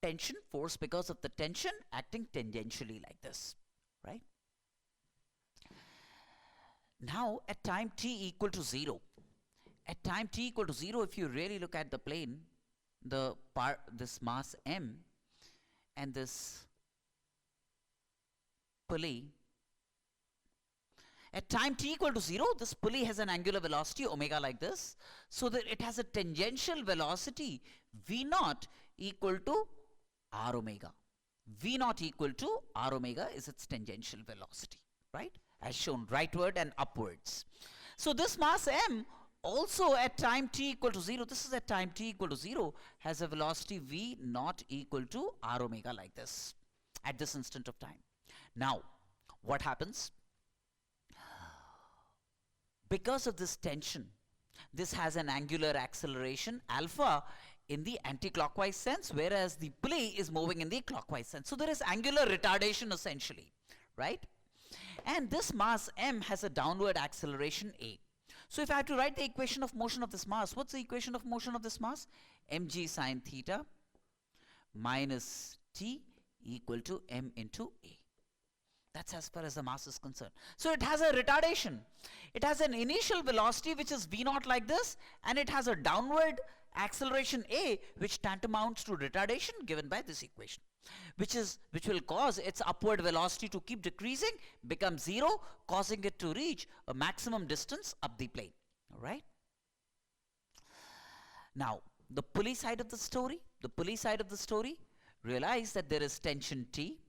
tension, force because of the tension acting tangentially like this, right? Now, at time t equal to 0, if you really look at the plane, this mass m and this pulley, at time t equal to 0, this pulley has an angular velocity omega like this, so that it has a tangential velocity v naught equal to r omega. V naught equal to r omega is its tangential velocity, right? As shown rightward and upwards. So this mass m also at time t equal to 0, this is at time t equal to 0, has a velocity v naught equal to r omega like this at this instant of time. Now, what happens? Because of this tension, this has an angular acceleration alpha in the anti-clockwise sense, whereas the pulley is moving in the clockwise sense. So there is angular retardation essentially, right? And this mass m has a downward acceleration a. So if I have to write the equation of motion of this mass, what's the equation of motion of this mass? mg sine theta minus t equal to m into a. That's as far as the mass is concerned. So it has a retardation. It has an initial velocity which is v naught like this, and it has a downward acceleration a which tantamounts to retardation given by this equation, which will cause its upward velocity to keep decreasing, become 0, causing it to reach a maximum distance up the plane. All right? Now, the pulley side of the story, realize that there is tension T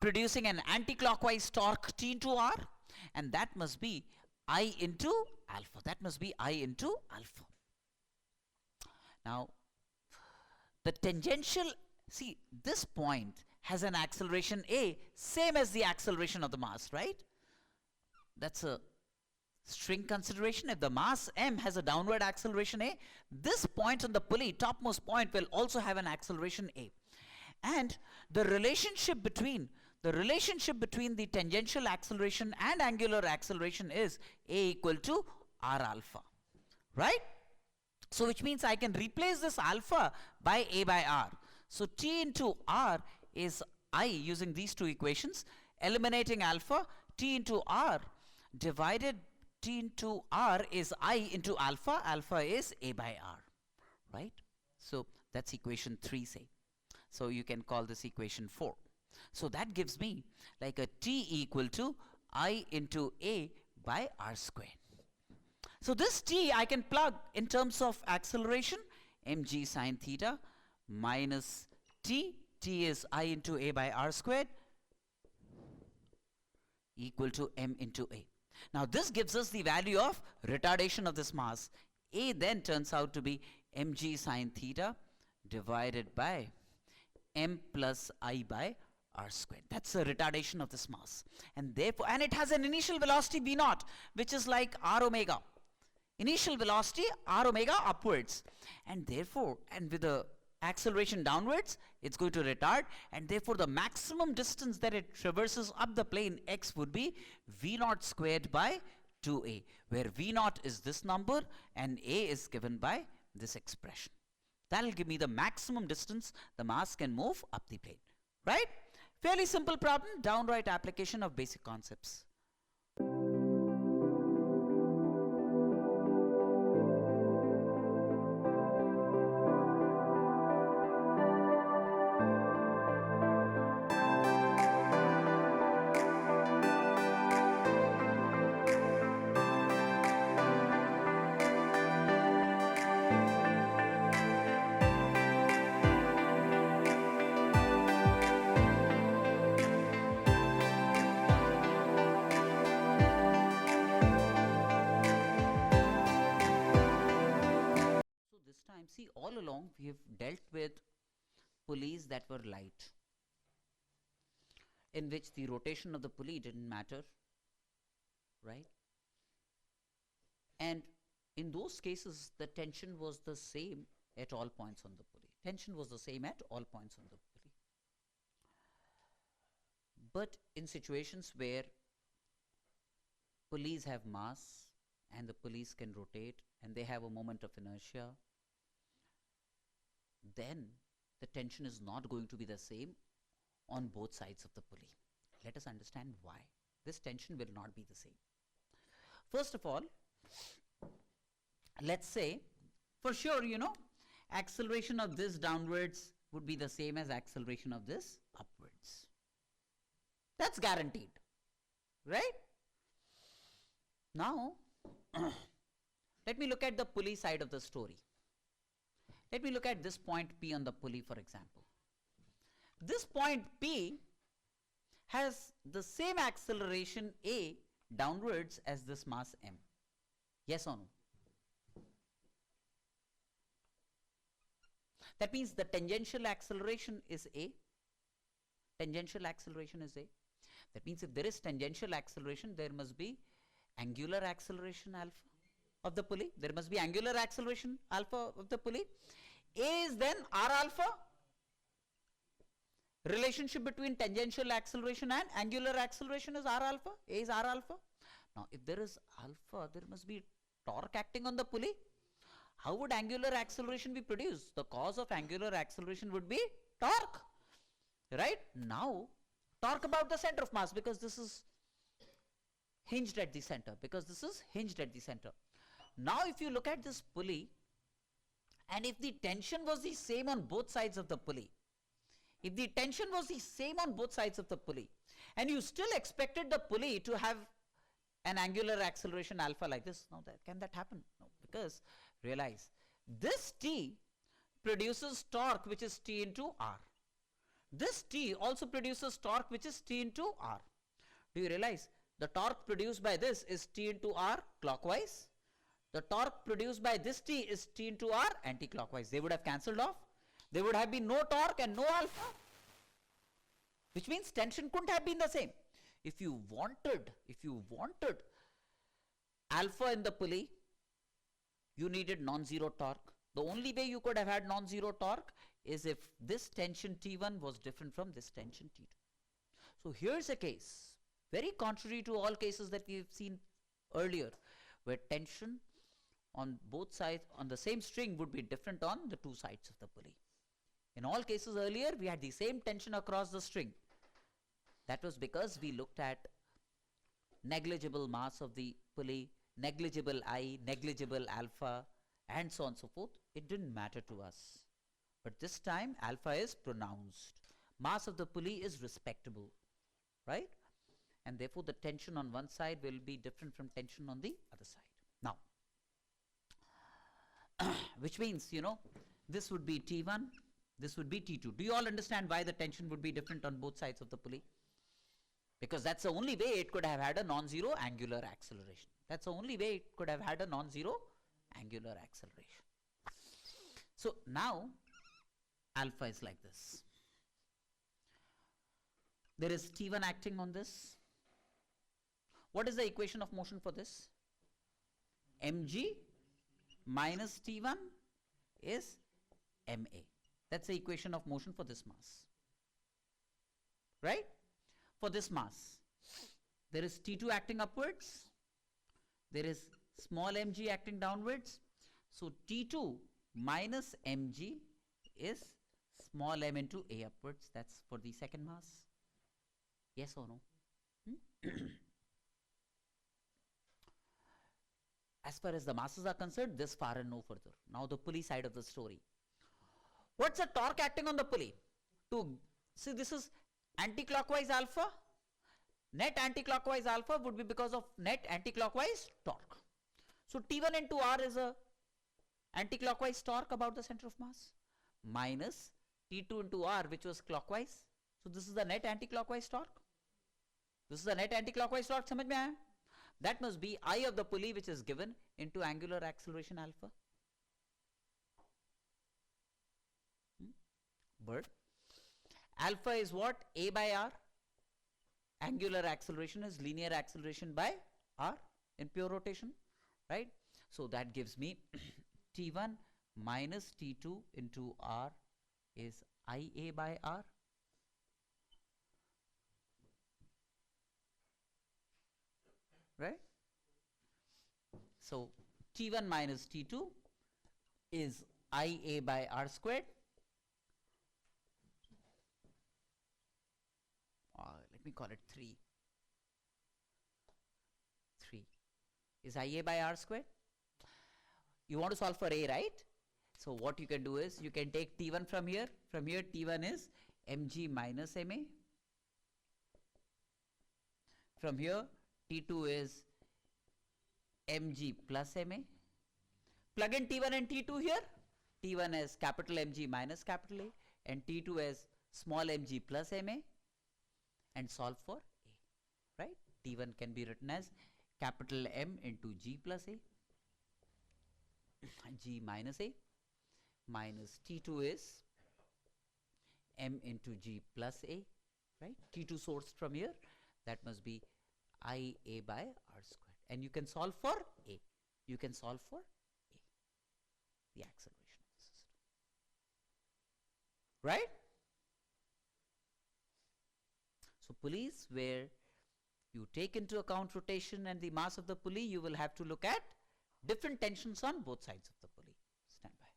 producing an anti-clockwise torque T into R, and that must be I into alpha. Now, the tangential, see, this point has an acceleration A, same as the acceleration of the mass, right? That's a string consideration. If the mass m has a downward acceleration A, this point on the pulley, topmost point, will also have an acceleration A. And the relationship between the tangential acceleration and angular acceleration is A equal to R alpha, right? So which means I can replace this alpha by A by R. So T into R is I using these two equations, eliminating alpha, T into R divided T into R is I into alpha, alpha is A by R, right? So that's equation 3, say. So you can call this equation 4. So that gives me like a T equal to I into A by R squared. So this T I can plug in terms of acceleration, mg sine theta minus T is I into A by R squared equal to m into A. Now this gives us the value of retardation of this mass. A then turns out to be mg sine theta divided by m plus I by R squared. That's the retardation of this mass. And therefore, and it has an initial velocity v naught, which is like r omega. Initial velocity r omega upwards. And therefore, and with the acceleration downwards, it's going to retard, and therefore the maximum distance that it traverses up the plane x would be v naught squared by 2a, where v naught is this number and a is given by this expression. That'll give me the maximum distance the mass can move up the plane, right? Fairly simple problem, downright application of basic concepts. See, all along we have dealt with pulleys that were light, in which the rotation of the pulley didn't matter, right? And in those cases, the tension was the same at all points on the pulley. Tension was the same at all points on the pulley. But in situations where pulleys have mass and the pulleys can rotate and they have a moment of inertia, then the tension is not going to be the same on both sides of the pulley. Let us understand why. This tension will not be the same. First of all, let's say, for sure, acceleration of this downwards would be the same as acceleration of this upwards. That's guaranteed, right? Now, let me look at the pulley side of the story. Let me look at this point P on the pulley, for example. This point P has the same acceleration A downwards as this mass M. Yes or no? That means the tangential acceleration is A. Tangential acceleration is A. That means if there is tangential acceleration, there must be angular acceleration alpha of the pulley. There must be angular acceleration alpha of the pulley. A is then R alpha. Relationship between tangential acceleration and angular acceleration is R alpha. A is R alpha. Now, if there is alpha, there must be torque acting on the pulley. How would angular acceleration be produced? The cause of angular acceleration would be torque. Right? Now, torque about the center of mass, because this is hinged at the center. Now, if you look at this pulley, and if the tension was the same on both sides of the pulley, and you still expected the pulley to have an angular acceleration alpha like this, now can that happen? No, because realize this T produces torque which is T into R. This T also produces torque which is T into R. Do you realize the torque produced by this is T into R clockwise? The torque produced by this T is T into R anti-clockwise. They would have cancelled off. There would have been no torque and no alpha, which means tension couldn't have been the same. If you wanted alpha in the pulley, you needed non-zero torque. The only way you could have had non-zero torque is if this tension T1 was different from this tension T2. So here's a case, very contrary to all cases that we've seen earlier, where tension on both sides on the same string would be different on the two sides of the pulley. In all cases earlier, we had the same tension across the string. That was because we looked at negligible mass of the pulley, negligible I, negligible alpha, and so on and so forth. It didn't matter to us. But this time, alpha is pronounced. Mass of the pulley is respectable, right? And therefore, the tension on one side will be different from tension on the other side. Now, which means, this would be T1, this would be T2. Do you all understand why the tension would be different on both sides of the pulley? Because that's the only way it could have had a non-zero angular acceleration. That's the only way it could have had a non-zero angular acceleration. So now, alpha is like this. There is T1 acting on this. What is the equation of motion for this? mg minus T1 is ma. That's the equation of motion for this mass. Right? For this mass, there is T2 acting upwards. There is small mg acting downwards. So T2 minus mg is small m into a upwards. That's for the second mass. Yes or no? As far as the masses are concerned, this far and no further. Now the pulley side of the story. What's the torque acting on the pulley? See, this is anti-clockwise alpha. Net anti-clockwise alpha would be because of net anti-clockwise torque. So T1 into R is a anti-clockwise torque about the center of mass minus T2 into R, which was clockwise. So this is the net anti-clockwise torque. This is the net anti-clockwise torque. समझ में आया? That must be I of the pulley, which is given into angular acceleration alpha. But alpha is what? A by R. Angular acceleration is linear acceleration by R in pure rotation, right? So that gives me T1 minus T2 into R is IA by R. Right? So T1 minus T2 is IA by R squared. me call it 3. 3 is IA by R squared. You want to solve for A, right? So what you can do is you can take T1 from here. From here T1 is mg minus ma. From here T2 is mg plus ma. Plug in T1 and T2 here. T1 as capital Mg minus capital A and T2 as small mg plus ma, and solve for A, right? T1 can be written as capital M into G plus A, G minus A, minus T2 is M into G plus A, right? T2 sourced from here, that must be IA by R squared. And you can solve for A. You can solve for A, the acceleration of the system. Right? So pulleys where you take into account rotation and the mass of the pulley, you will have to look at different tensions on both sides of the pulley. Stand by.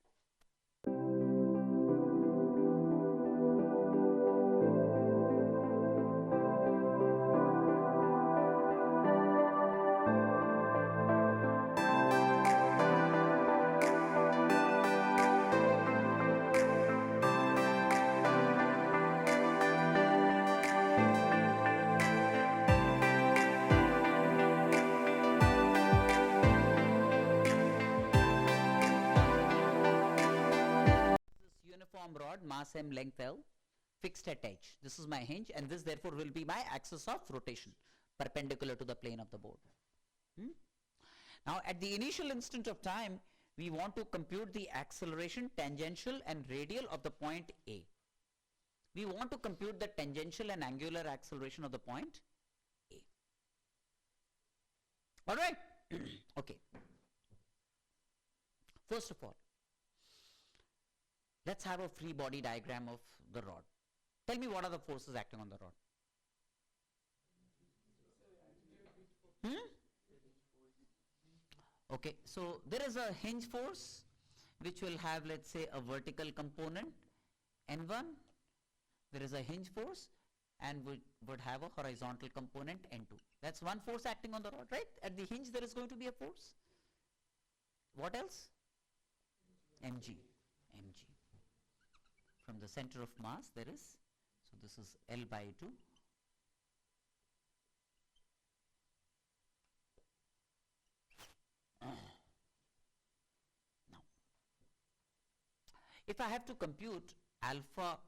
Rod, mass M, length L, fixed at edge. This is my hinge, and this therefore will be my axis of rotation, perpendicular to the plane of the board. Now at the initial instant of time, we want to compute the acceleration tangential and radial of the point A. We want to compute the tangential and angular acceleration of the point A. Alright? Okay. First of all, let's have a free body diagram of the rod. Tell me, what are the forces acting on the rod? Okay, so there is a hinge force which will have, let's say, a vertical component N1. There is a hinge force and would have a horizontal component N2. That's one force acting on the rod, right? At the hinge there is going to be a force. What else? Mg. Mg. From the center of mass there is, so this is L by 2. Now, if I have to compute alpha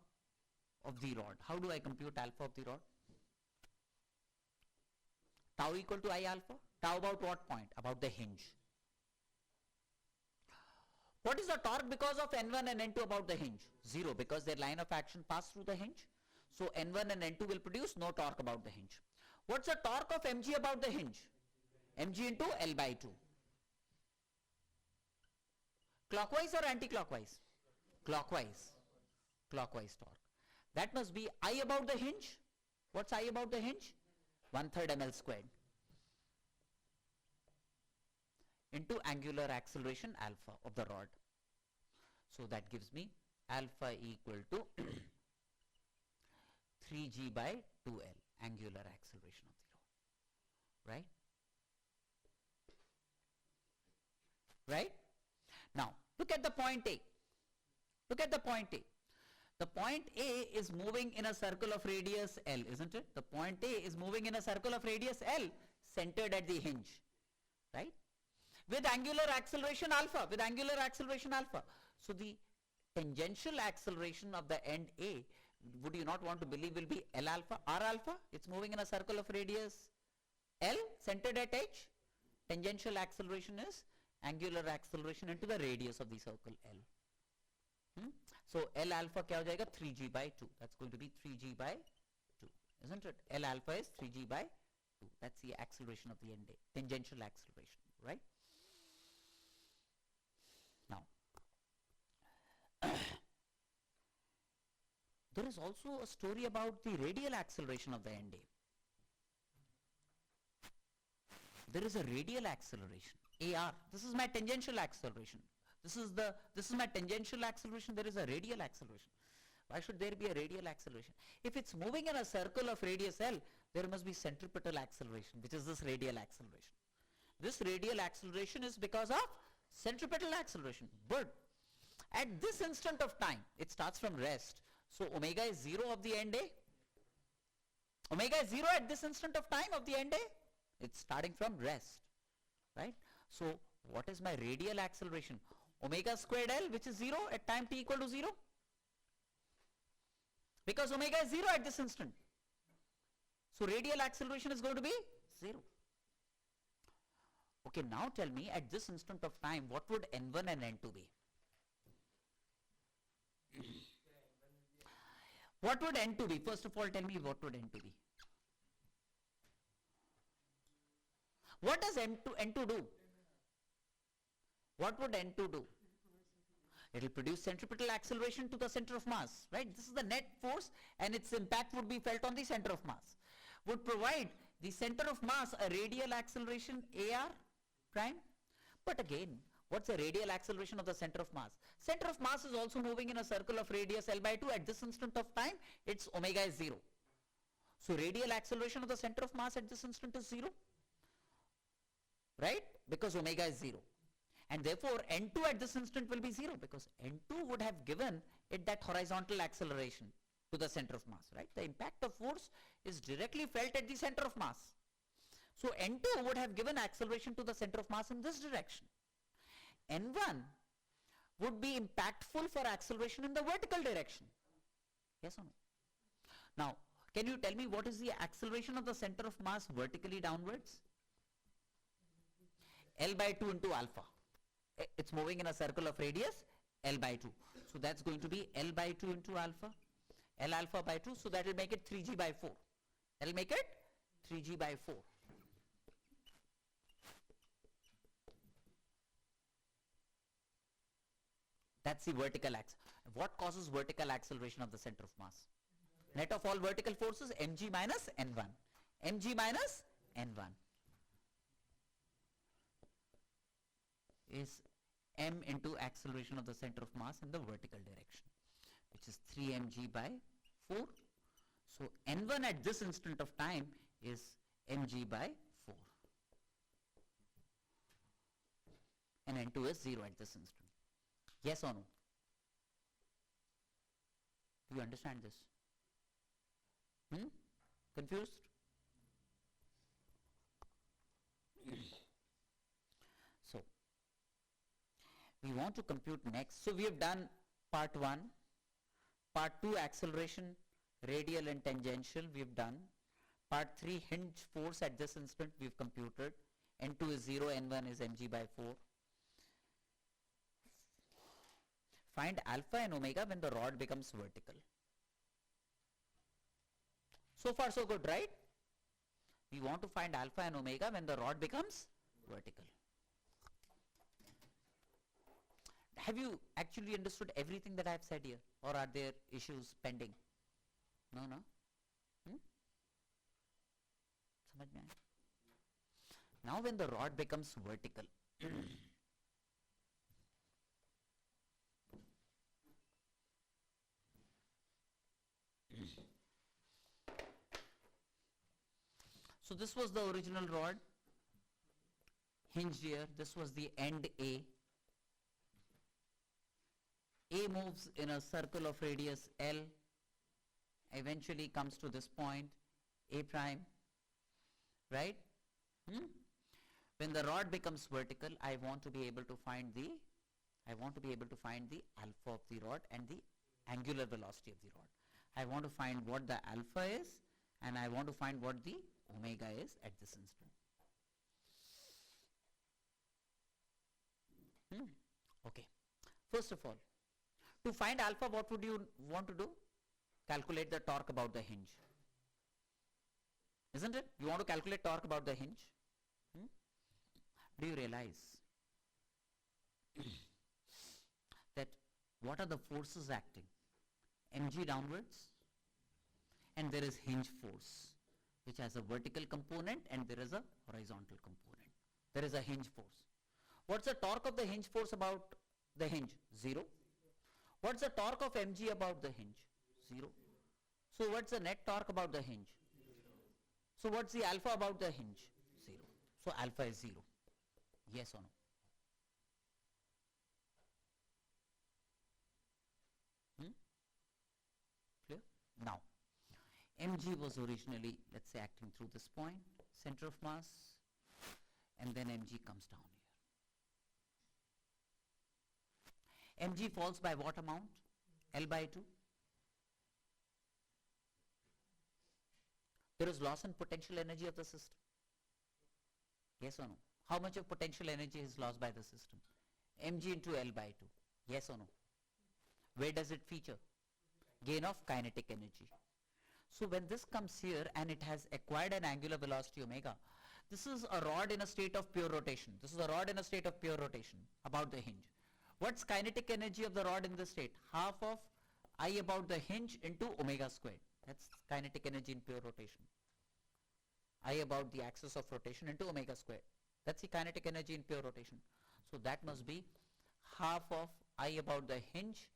of the rod, how do I compute alpha of the rod? Tau equal to I alpha. Tau about what point? About the hinge. What is the torque because of N1 and N2 about the hinge? 0, because their line of action passed through the hinge. So N1 and N2 will produce no torque about the hinge. What's the torque of Mg about the hinge? Mg into L by 2. Clockwise or anti-clockwise? Clockwise. Clockwise torque. That must be I about the hinge. What's I about the hinge? 1/3 ml squared. Into angular acceleration alpha of the rod. So that gives me alpha equal to 3g by 2l, angular acceleration of the rod. Right? Right? Now, look at the point A. Look at the point A. The point A is moving in a circle of radius L, isn't it? The point A is moving in a circle of radius L, centered at the hinge. Right? With angular acceleration alpha, with angular acceleration alpha. So the tangential acceleration of the end A, would you not want to believe, will be L alpha, R alpha? It's moving in a circle of radius L, centered at H. Tangential acceleration is angular acceleration into the radius of the circle L. So L alpha kya ho jayega? 3g by 2. That's going to be 3g by 2, isn't it? L alpha is 3g by 2. That's the acceleration of the end A, tangential acceleration, right? Now, there is also a story about the radial acceleration of the end A. There is a radial acceleration, AR. This is my tangential acceleration. This is my tangential acceleration. There is a radial acceleration. Why should there be a radial acceleration? If it's moving in a circle of radius L, there must be centripetal acceleration, which is this radial acceleration. This radial acceleration is because of centripetal acceleration. But at this instant of time, it starts from rest. So omega is 0 of the end A. Omega is 0 at this instant of time of the end A. It's starting from rest, right? So what is my radial acceleration? Omega squared L, which is 0 at time t equal to 0. Because omega is 0 at this instant. So radial acceleration is going to be 0. Okay, now tell me at this instant of time, what would n1 and n2 be? What would n2 be? First of all, tell me what would n2 be? What does n2 do? What would n2 do? It will produce centripetal acceleration to the center of mass, right? This is the net force and its impact would be felt on the center of mass. Would provide the center of mass a radial acceleration AR prime. But again, what's the radial acceleration of the center of mass? Center of mass is also moving in a circle of radius L by 2. At this instant of time, its omega is 0. So radial acceleration of the center of mass at this instant is 0. Right? Because omega is 0. And therefore, n2 at this instant will be 0 because n2 would have given it that horizontal acceleration to the center of mass, right? The impact of force is directly felt at the center of mass. So n2 would have given acceleration to the center of mass in this direction. n1 would be impactful for acceleration in the vertical direction. Yes or no? Now, can you tell me what is the acceleration of the center of mass vertically downwards? L by 2 into alpha. It's moving in a circle of radius L by 2. So that's going to be L by 2 into alpha, L alpha by 2. So that will make it 3g by 4. That will make it 3g by 4. That's the vertical axis. What causes vertical acceleration of the center of mass? Net of all vertical forces, mg minus n1. mg minus n1 is m into acceleration of the center of mass in the vertical direction, which is 3 mg by 4. So n1 at this instant of time is mg by 4. And n2 is 0 at this instant. Yes or no? Do you understand this? Confused? So, we want to compute next. So, we have done part 1, part 2 acceleration, radial and tangential we have done. Part 3 hinge force at this instant we have computed. N2 is 0, N1 is mg by 4. Find alpha and omega when the rod becomes vertical. So far so good, right? We want to find alpha and omega when the rod becomes vertical. Have you actually understood everything that I have said here, or are there issues pending? No, no? समझ में आया? Now when the rod becomes vertical, so this was the original rod, hinged here. This was the end A. A moves in a circle of radius L, eventually comes to this point, A prime, right? When the rod becomes vertical, I want to be able to find the alpha of the rod and the angular velocity of the rod. I want to find what the alpha is, and I want to find what the omega is at this instant. Okay. First of all, to find alpha, what would you want to do? Calculate the torque about the hinge. Isn't it? You want to calculate torque about the hinge? Do you realize that what are the forces acting? Mg downwards, and there is hinge force, which has a vertical component and there is a horizontal component. There is a hinge force. What's the torque of the hinge force about the hinge? 0. What's the torque of mg about the hinge? 0. So what's the net torque about the hinge? So what's the alpha about the hinge? 0. So alpha is 0. Yes or no? Clear? Now, mg was originally, let's say, acting through this point, center of mass, and then mg comes down here. Mg falls by what amount? L by 2. There is loss in potential energy of the system. Yes or no? How much of potential energy is lost by the system? Mg into L by 2. Yes or no? Where does it feature? Gain of kinetic energy. So when this comes here and it has acquired an angular velocity omega, this is a rod in a state of pure rotation. This is a rod in a state of pure rotation about the hinge. What's kinetic energy of the rod in this state? Half of I about the hinge into omega squared. That's kinetic energy in pure rotation. I about the axis of rotation into omega squared. That's the kinetic energy in pure rotation. So that must be half of I about the hinge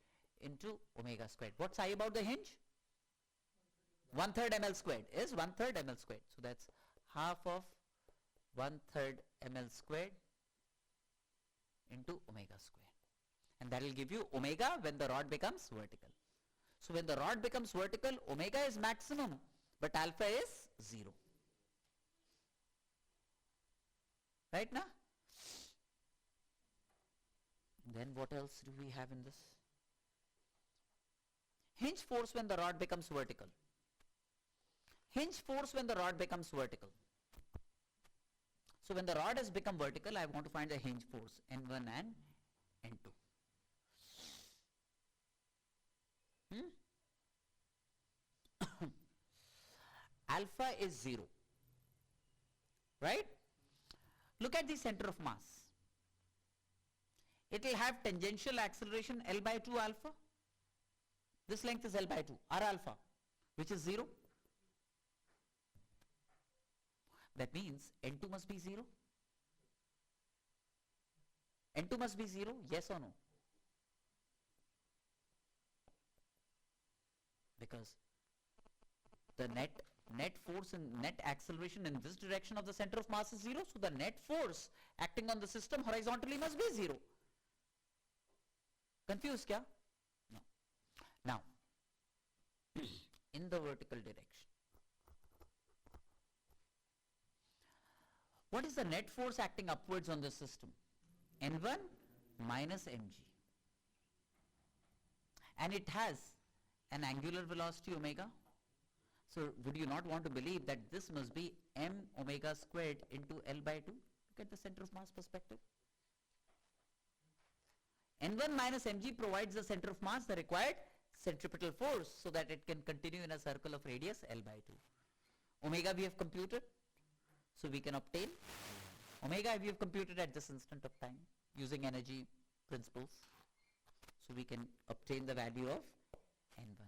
into omega squared. What's I about the hinge? 1/3 ml squared is 1/3 ml squared. So that's half of 1/3 ml squared into omega squared. And that will give you omega when the rod becomes vertical. So when the rod becomes vertical, omega is maximum, but alpha is 0. Right now? Then what else do we have in this? Hinge force when the rod becomes vertical. Hinge force when the rod becomes vertical. So when the rod has become vertical, I want to find the hinge force, N1 and N2. Alpha is 0. Right? Look at the center of mass. It will have tangential acceleration L by 2 alpha. This length is L by 2, R alpha, which is 0. That means N2 must be 0. N2 must be 0, yes or no? Because the net force and net acceleration in this direction of the center of mass is 0, so the net force acting on the system horizontally must be 0. Confused kya? No. Now, in the vertical direction, what is the net force acting upwards on the system? N1 minus mg. And it has an angular velocity omega. So would you not want to believe that this must be m omega squared into L by 2? Look at the center of mass perspective. N1 minus mg provides the center of mass the required centripetal force so that it can continue in a circle of radius L by 2. Omega we have computed, so we can obtain omega we have computed at this instant of time using energy principles. So we can obtain the value of N1.